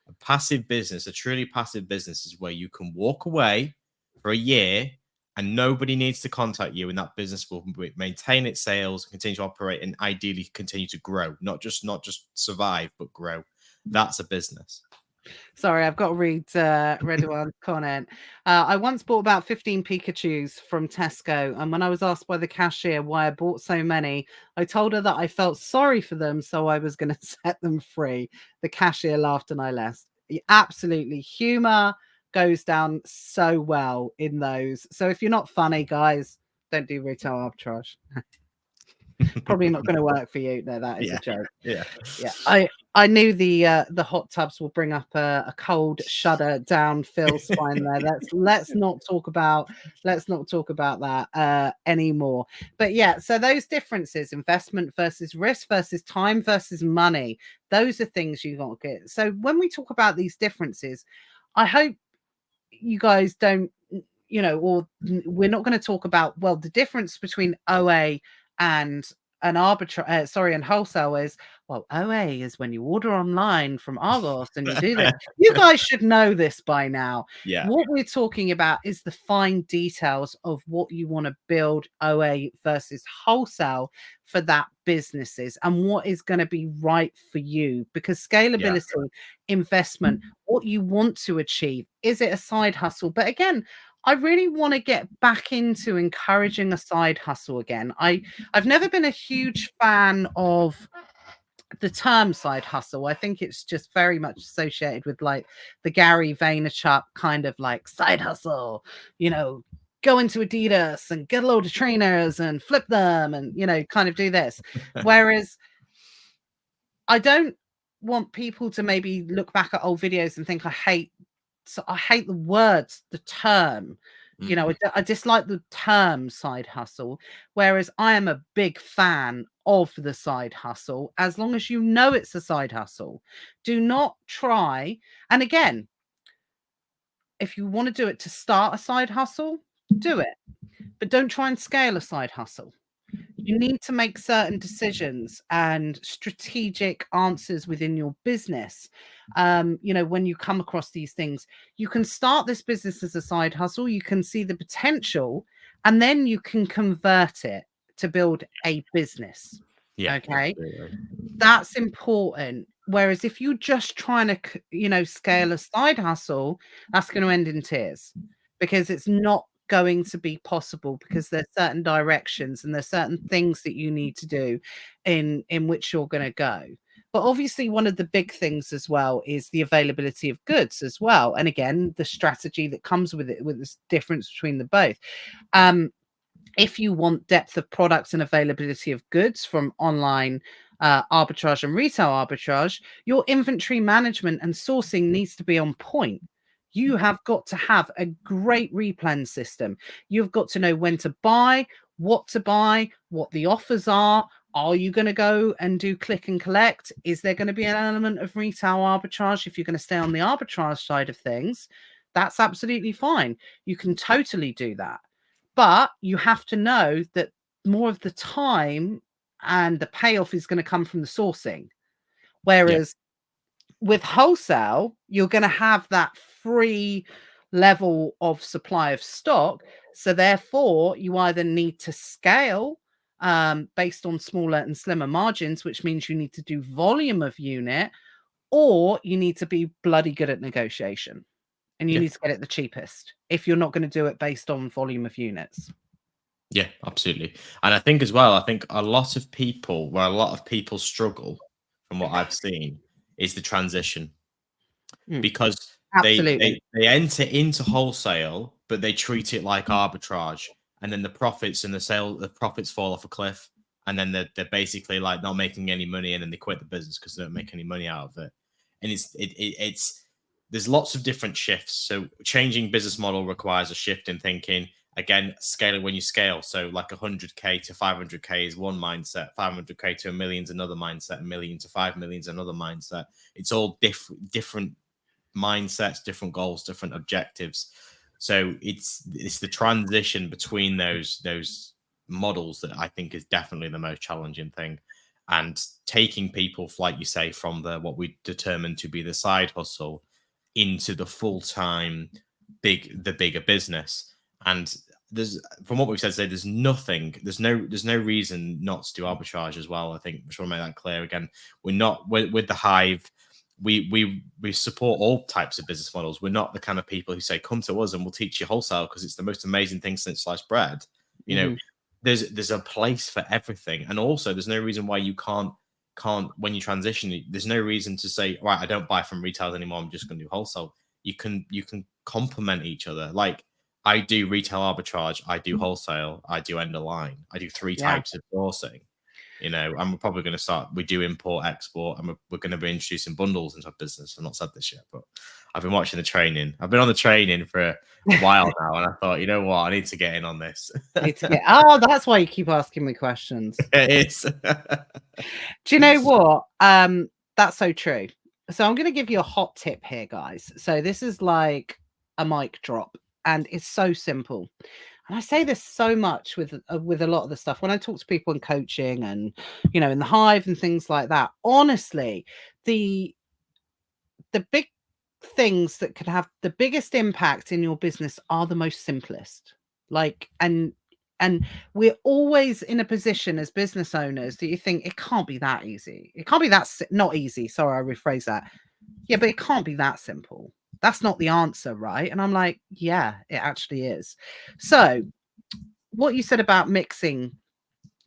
A passive business, a truly passive business, is where you can walk away for a year and nobody needs to contact you, and that business will maintain its sales, continue to operate, and ideally continue to grow, not just survive, but grow. That's a business. Sorry, I've got to read Redouan's comment. I once bought about 15 Pikachus from Tesco, and when I was asked by the cashier why I bought so many, I told her that I felt sorry for them, so I was going to set them free. The cashier laughed and I left. Absolutely. Humor goes down so well in those. So if you're not funny, guys, don't do retail arbitrage. Probably not going to work for you. No, that is a joke. Yeah. I knew the hot tubs will bring up a cold shudder down Phil's spine there. Let's not talk about that anymore. But yeah, so those differences, investment versus risk versus time versus money, those are things you got to get. So when we talk about these differences, I hope you guys don't, or we're not going to talk about, well, the difference between OA and and wholesale is, well, OA is when you order online from Argos and you do this. You guys should know this by now. Yeah. What we're talking about is the fine details of what you want to build OA versus wholesale for that businesses, and what is going to be right for you, because scalability, investment, what you want to achieve, is it a side hustle? But again, I really want to get back into encouraging a side hustle again. I've never been a huge fan of the term side hustle. I think it's just very much associated with like the Gary Vaynerchuk kind of like side hustle, go into Adidas and get a load of trainers and flip them and, you know, kind of do this. Whereas I don't want people to maybe look back at old videos and think I hate the words, the term. You know, I dislike the term side hustle, whereas I am a big fan of the side hustle, as long as you know it's a side hustle. Do not try. And again, if you want to do it to start a side hustle, do it. But don't try and scale a side hustle. You need to make certain decisions and strategic answers within your business. You know, when you come across these things, you can start this business as a side hustle, you can see the potential, and then you can convert it to build a business. Yeah. Okay. Absolutely. That's important. Whereas if you're just trying to, you know, scale a side hustle, that's going to end in tears, because it's not going to be possible, because there's certain directions and there's certain things that you need to do in which you're going to go. But obviously one of the big things as well is the availability of goods as well, and again the strategy that comes with it, with this difference between the both. If you want depth of products and availability of goods from online arbitrage and retail arbitrage, your inventory management and sourcing needs to be on point. You have got to have a great replan system. You've got to know when to buy, what the offers are. Are you going to go and do click and collect? Is there going to be an element of retail arbitrage? If you're going to stay on the arbitrage side of things, that's absolutely fine. You can totally do that. But you have to know that more of the time and the payoff is going to come from the sourcing. Whereas with wholesale, you're going to have that free level of supply of stock. So therefore, you either need to scale based on smaller and slimmer margins, which means you need to do volume of unit, or you need to be bloody good at negotiation. And you need to get it the cheapest if you're not going to do it based on volume of units. Yeah, absolutely. And I think as well, I think a lot of people struggle, from what I've seen, is the transition. Because Absolutely. they enter into wholesale, but they treat it like arbitrage. And then the profits and the profits fall off a cliff. And then they're basically like not making any money, and then they quit the business because they don't make any money out of it. And it's there's lots of different shifts. So changing business model requires a shift in thinking. Again, scaling when you scale. So like 100K to 500K is one mindset. 500K to 1 million is another mindset. 1 million to 5 million is another mindset. It's all different mindsets, different goals, different objectives. So it's the transition between those models that I think is definitely the most challenging thing. And taking people, like you say, from what we determined to be the side hustle into the full-time bigger business. And from what we've said today, there's no reason not to do arbitrage as well. I think we should make that clear again. We're not with the Hive. We support all types of business models. We're not the kind of people who say, come to us and we'll teach you wholesale because it's the most amazing thing since sliced bread. You know, there's a place for everything. And also there's no reason why you can't when you transition, there's no reason to say, right, I don't buy from retailers anymore, I'm just going to do wholesale. You can complement each other. Like I do retail arbitrage, I do wholesale, I do end of line, I do three types of sourcing. You know, and we're probably going to start. We do import, export, and we're going to be introducing bundles into our business. I've not said this yet, but I've been watching the training. I've been on the training for a while now, and I thought, you know what, I need to get in on this. Oh, that's why you keep asking me questions. It is. Do you know what? That's so true. So I'm going to give you a hot tip here, guys. So this is like a mic drop, and it's so simple. And I say this so much with a lot of the stuff when I talk to people in coaching and, you know, in the Hive and things like that. Honestly, the big things that could have the biggest impact in your business are the most simplest. Like, and we're always in a position as business owners that you think it can't be that easy. It can't be that not easy. Sorry, I rephrase that. Yeah, but it can't be that simple. That's not the answer, right? And I'm like, yeah, it actually is. So what you said about mixing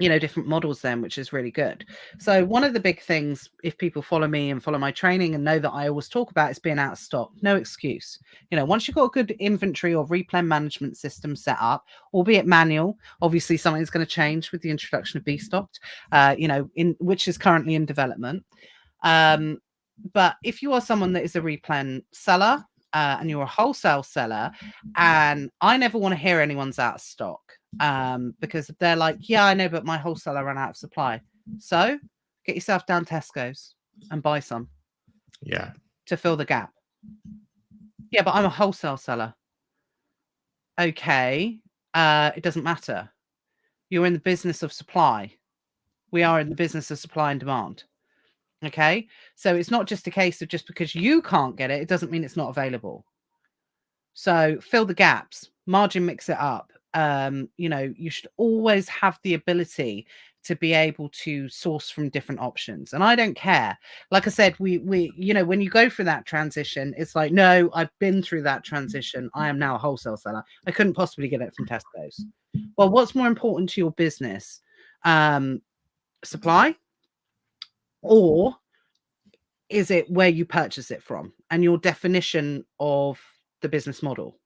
different models then, which is really good. So one of the big things, if people follow me and follow my training and know that I always talk about, is being out of stock. No excuse. Once you've got a good inventory or replen management system set up, albeit manual, obviously something's going to change with the introduction of B-Stocked, which is currently in development. But if you are someone that is a replen seller and you're a wholesale seller, and I never want to hear anyone's out of stock, because they're like, yeah, I know, but my wholesaler ran out of supply. So get yourself down Tesco's and buy some. Yeah. To fill the gap. Yeah, but I'm a wholesale seller. Okay. It doesn't matter. You're in the business of supply. We are in the business of supply and demand. Okay. So it's not just a case of just because you can't get it, it doesn't mean it's not available. So fill the gaps, margin mix it up. You should always have the ability to be able to source from different options. And I don't care. Like I said, we when you go through that transition, it's like, no, I've been through that transition. I am now a wholesale seller. I couldn't possibly get it from Tesco's. Well, what's more important to your business? Supply, or is it where you purchase it from and your definition of the business model?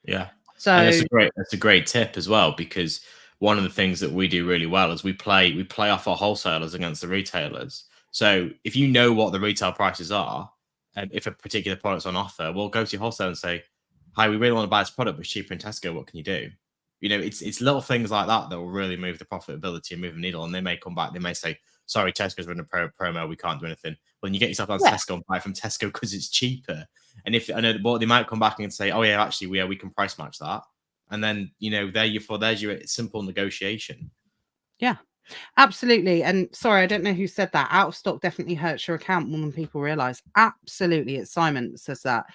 Yeah. So and that's a great tip as well, because one of the things that we do really well is we play off our wholesalers against the retailers. So if you know what the retail prices are, and if a particular product's on offer, we'll go to your wholesaler and say, hi, we really want to buy this product, but it's cheaper in Tesco. What can you do? It's little things like that that will really move the profitability and move the needle. And they may come back, they may say, sorry, Tesco's running a promo, we can't do anything. When you get yourself down to Tesco and buy from Tesco because it's cheaper. And if I know, but they might come back and say, oh yeah, actually, we can price match that. And then, there's your simple negotiation. Yeah, absolutely. And sorry, I don't know who said that. Out of stock definitely hurts your account more than people realize. Absolutely. It's Simon that says that.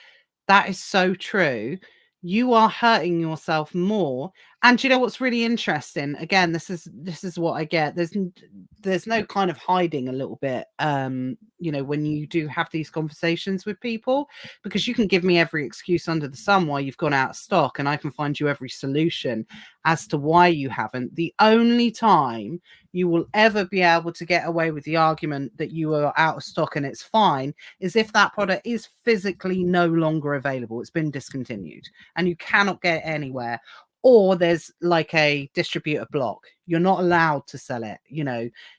That is so true. You are hurting yourself more. And you know what's really interesting? Again, this is what I get. There's no kind of hiding a little bit, when you do have these conversations with people, because you can give me every excuse under the sun why you've gone out of stock, and I can find you every solution as to why you haven't. The only time you will ever be able to get away with the argument that you are out of stock and it's fine is if that product is physically no longer available. It's been discontinued and you cannot get it anywhere, or there's like a distributor block. You're not allowed to sell it.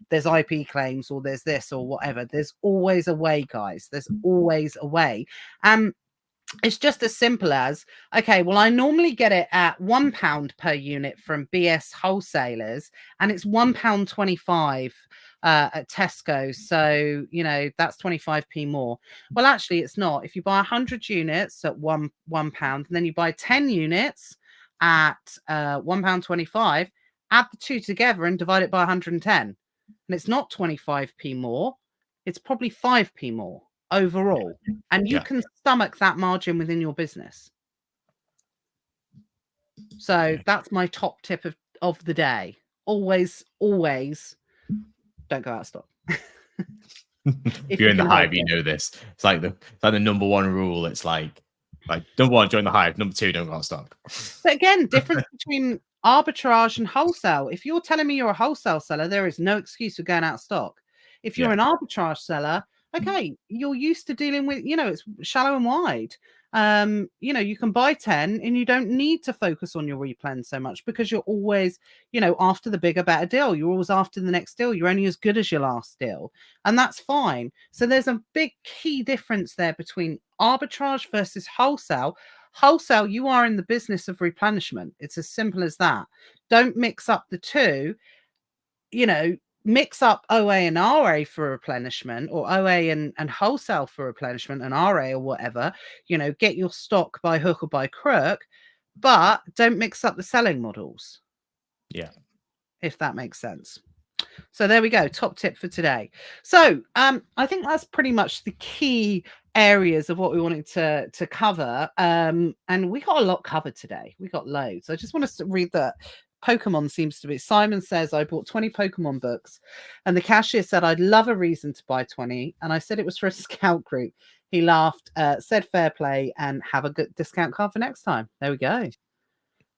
There's IP claims, or there's this or whatever. There's always a way, guys. There's always a way. It's just as simple as, okay, well, I normally get it at £1 per unit from BS wholesalers, and it's £1.25 at Tesco. So, that's 25p more. Well, actually, it's not. If you buy 100 units at £1, and then you buy 10 units at £1.25, add the two together and divide it by 110. And it's not 25p more. It's probably 5p more overall, and you can stomach that margin within your business. So that's my top tip of the day. Always don't go out of stock. If you're in the hive, you know this. It's like the number one rule. It's like number one, join the hive. Number two, don't go out of stock. But again, difference between arbitrage and wholesale. If you're telling me you're a wholesale seller, there is no excuse for going out of stock. If you're an arbitrage seller, okay, you're used to dealing with, it's shallow and wide. You can buy 10 and you don't need to focus on your replen so much, because you're always, after the bigger, better deal. You're always after the next deal. You're only as good as your last deal. And that's fine. So there's a big key difference there between arbitrage versus wholesale. Wholesale, you are in the business of replenishment. It's as simple as that. Don't mix up the two. Mix up OA and RA for replenishment, or OA and wholesale for replenishment, and RA or whatever. Get your stock by hook or by crook, but don't mix up the selling models. Yeah. If that makes sense. So there we go. Top tip for today. So I think that's pretty much the key areas of what we wanted to cover. And we got a lot covered today. We got loads. I just want to read that. Pokemon seems to be. Simon says, I bought 20 Pokemon books, and the cashier said I'd love a reason to buy 20. And I said it was for a scout group. He laughed, said fair play, and have a good discount card for next time. There we go.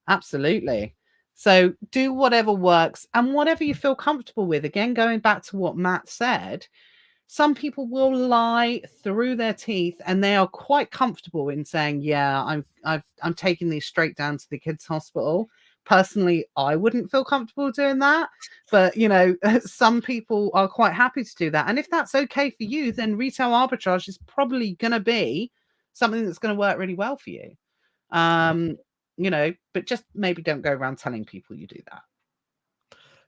Absolutely. So do whatever works and whatever you feel comfortable with. Again, going back to what Matt said, some people will lie through their teeth and they are quite comfortable in saying, yeah, I'm taking these straight down to the kids' hospital. Personally, I wouldn't feel comfortable doing that. But, some people are quite happy to do that. And if that's okay for you, then retail arbitrage is probably going to be something that's going to work really well for you. But just maybe don't go around telling people you do that.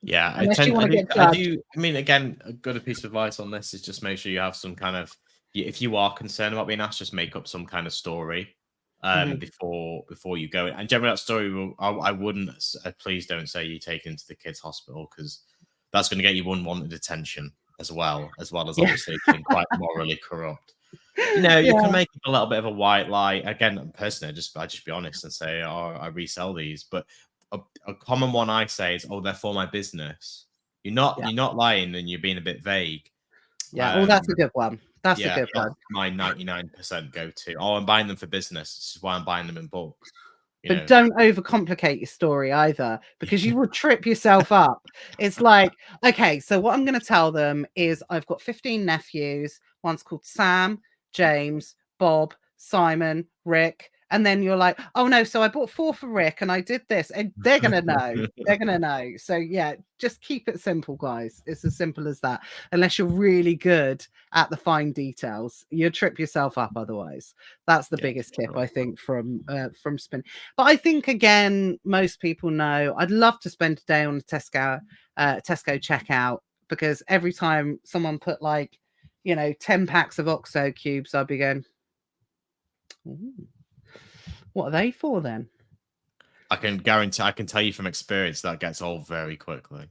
Yeah, Unless you want to get judged. I mean, again, a good piece of advice on this is just make sure you have some kind of, if you are concerned about being asked, just make up some kind of story before you go. And generally, that story I wouldn't. Please don't say you take into the kids' hospital, because that's going to get you unwanted attention as well as obviously being quite morally corrupt. You can make a little bit of a white lie. Again, personally, I just be honest and say, oh, I resell these. But a common one I say is, oh, they're for my business. You're not lying, and you're being a bit vague. Yeah, that's a good one. That's a good one. My 99% go-to. Oh, I'm buying them for business. This is why I'm buying them in bulk. But don't overcomplicate your story either, because you will trip yourself up. It's like, okay, so what I'm going to tell them is I've got 15 nephews. One's called Sam, James, Bob, Simon, Rick. And then you're like, oh no, so I bought 4 for Rick and I did this, and they're going to know. They're going to know. So yeah, just keep it simple, guys. It's as simple as that. Unless you're really good at the fine details, you'll trip yourself up otherwise. That's the biggest tip, I think, from spin. But I think, again, most people know I'd love to spend a day on a Tesco checkout, because every time someone put 10 packs of OXO cubes, I'd be going, ooh, what are they for then? I can tell you from experience that gets old very quickly.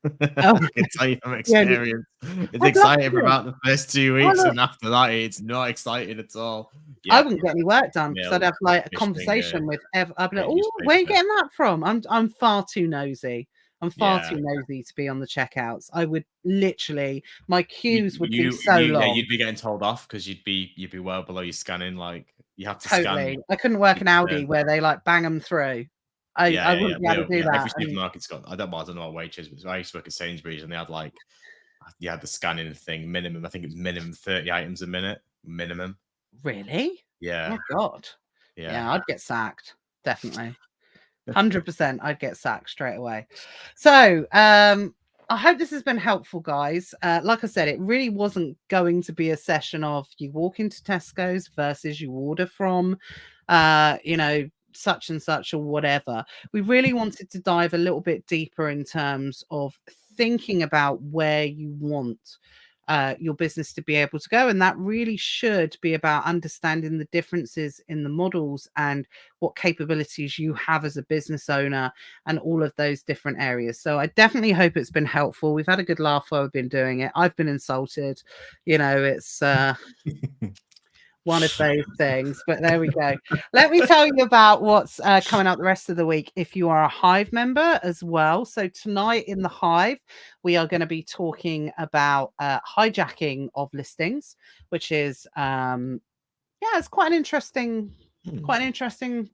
I can tell you from experience. It's exciting for about the first 2 weeks, and after that, it's not exciting at all. I wouldn't get any work done, because I'd have a conversation with I'd be like, oh, where are you getting that from? I'm far too nosy. I'm far too nosy to be on the checkouts. I would literally, my queues would be so long. Yeah, you'd be getting told off because you'd be well below your scanning. Like, you have to scan. I couldn't work in Audi where they bang them through. I wouldn't be able to do that. Every supermarket's got. I don't know what wage is, but I used to work at Sainsbury's, and they had the scanning thing minimum. I think it was minimum 30 items a minute minimum. Really? Yeah. Oh God. Yeah, I'd get sacked, definitely. 100%, I'd get sacked straight away. So I hope this has been helpful, guys. Like I said, it really wasn't going to be a session of you walk into Tesco's versus you order from such and such or whatever. We really wanted to dive a little bit deeper in terms of thinking about where you want your business to be able to go, and that really should be about understanding the differences in the models and what capabilities you have as a business owner and all of those different areas. So I definitely hope it's been helpful. We've had a good laugh while we've been doing it. I've been insulted. It's one of those things, but there we go. Let me tell you about what's coming up the rest of the week if you are a Hive member as well. So tonight in the Hive, we are going to be talking about hijacking of listings, which is it's quite an interesting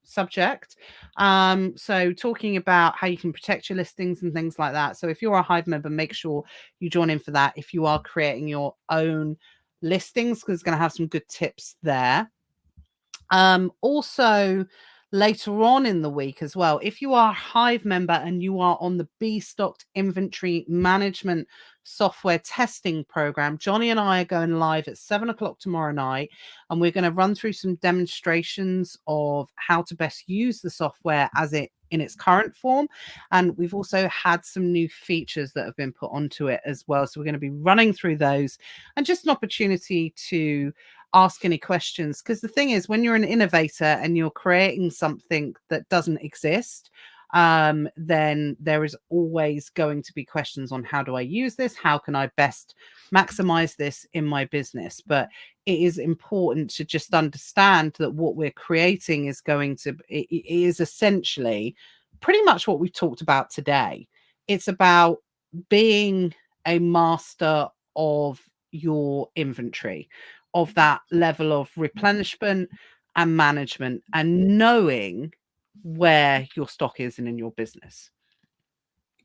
subject. So talking about how you can protect your listings and things like that. So if you're a Hive member, make sure you join in for that if you are creating your own listings, because it's going to have some good tips there. Also later on in the week as well, if you are a Hive member and you are on the Stocked inventory management software testing program, Johnny and I are going live at 7:00 tomorrow night, and we're going to run through some demonstrations of how to best use the software in its current form. And we've also had some new features that have been put onto it as well. So we're going to be running through those, and just an opportunity to ask any questions, because the thing is, when you're an innovator and you're creating something that doesn't exist, then there is always going to be questions on how do I use this? How can I best maximize this in my business? But it is important to just understand that what we're creating is essentially pretty much what we've talked about today. It's about being a master of your inventory, of that level of replenishment and management, and knowing where your stock is and in your business.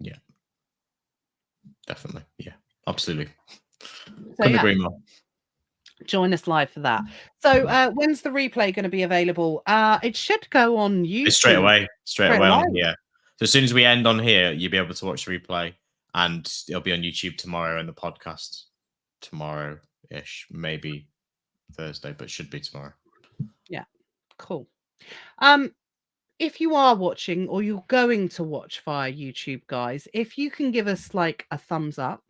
Yeah, definitely. Yeah, absolutely. So, Couldn't yeah, agree more. join us live for that. So when's the replay going to be available? It should go on YouTube It's straight away on away. here. So as soon as we end on here, you'll be able to watch the replay, and it'll be on YouTube tomorrow and the podcast tomorrow-ish, maybe Thursday, but should be tomorrow. Yeah, cool. If you are watching or you're going to watch via YouTube, guys, if you can give us like a thumbs up,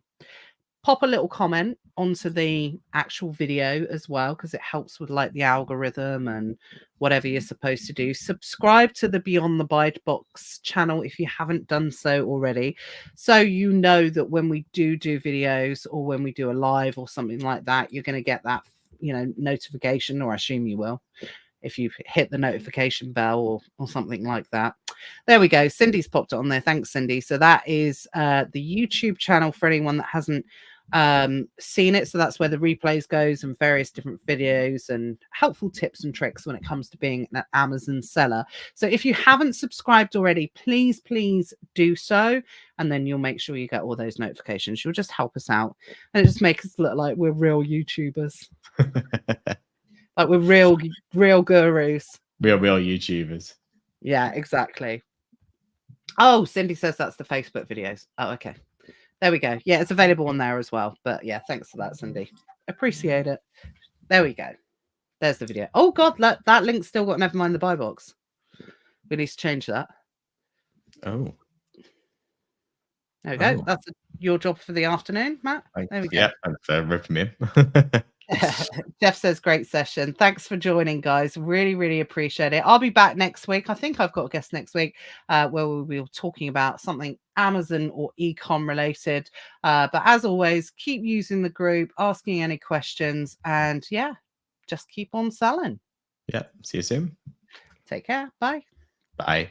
pop a little comment onto the actual video as well, because it helps with like the algorithm and whatever you're supposed to do. Subscribe to the Beyond the BuyBox channel if you haven't done so already, so you know that when we do videos or when we do a live or something like that, you're going to get that, you know, notification, or I assume you will if you hit the notification bell or something like that. There we go. Cindy's popped it on there. Thanks, Cindy. So that is the YouTube channel for anyone that hasn't seen it. So that's where the replays goes and various different videos and helpful tips and tricks when it comes to being an Amazon seller. So if you haven't subscribed already, please do so, and then you'll make sure you get all those notifications. You'll just help us out, and it just makes us look like we're real YouTubers. Like we're real gurus. Real YouTubers. Yeah, exactly. Oh, Cindy says that's the Facebook videos. Oh, okay. There we go. Yeah, it's available on there as well. But yeah, thanks for that, Cindy. Appreciate it. There we go. There's the video. Oh, God, that link's still got never mind the buy box. We need to change that. Oh. There we go. That's your job for the afternoon, Matt. There we go. Yeah, thanks for ripping me in. Jeff says, great session. Thanks for joining, guys. Really appreciate it. I'll be back next week. I think I've got a guest next week where we'll be talking about something Amazon or ecom related. But as always, keep using the group, asking any questions, and yeah, just keep on selling. Yeah. See you soon. Take care. Bye. Bye.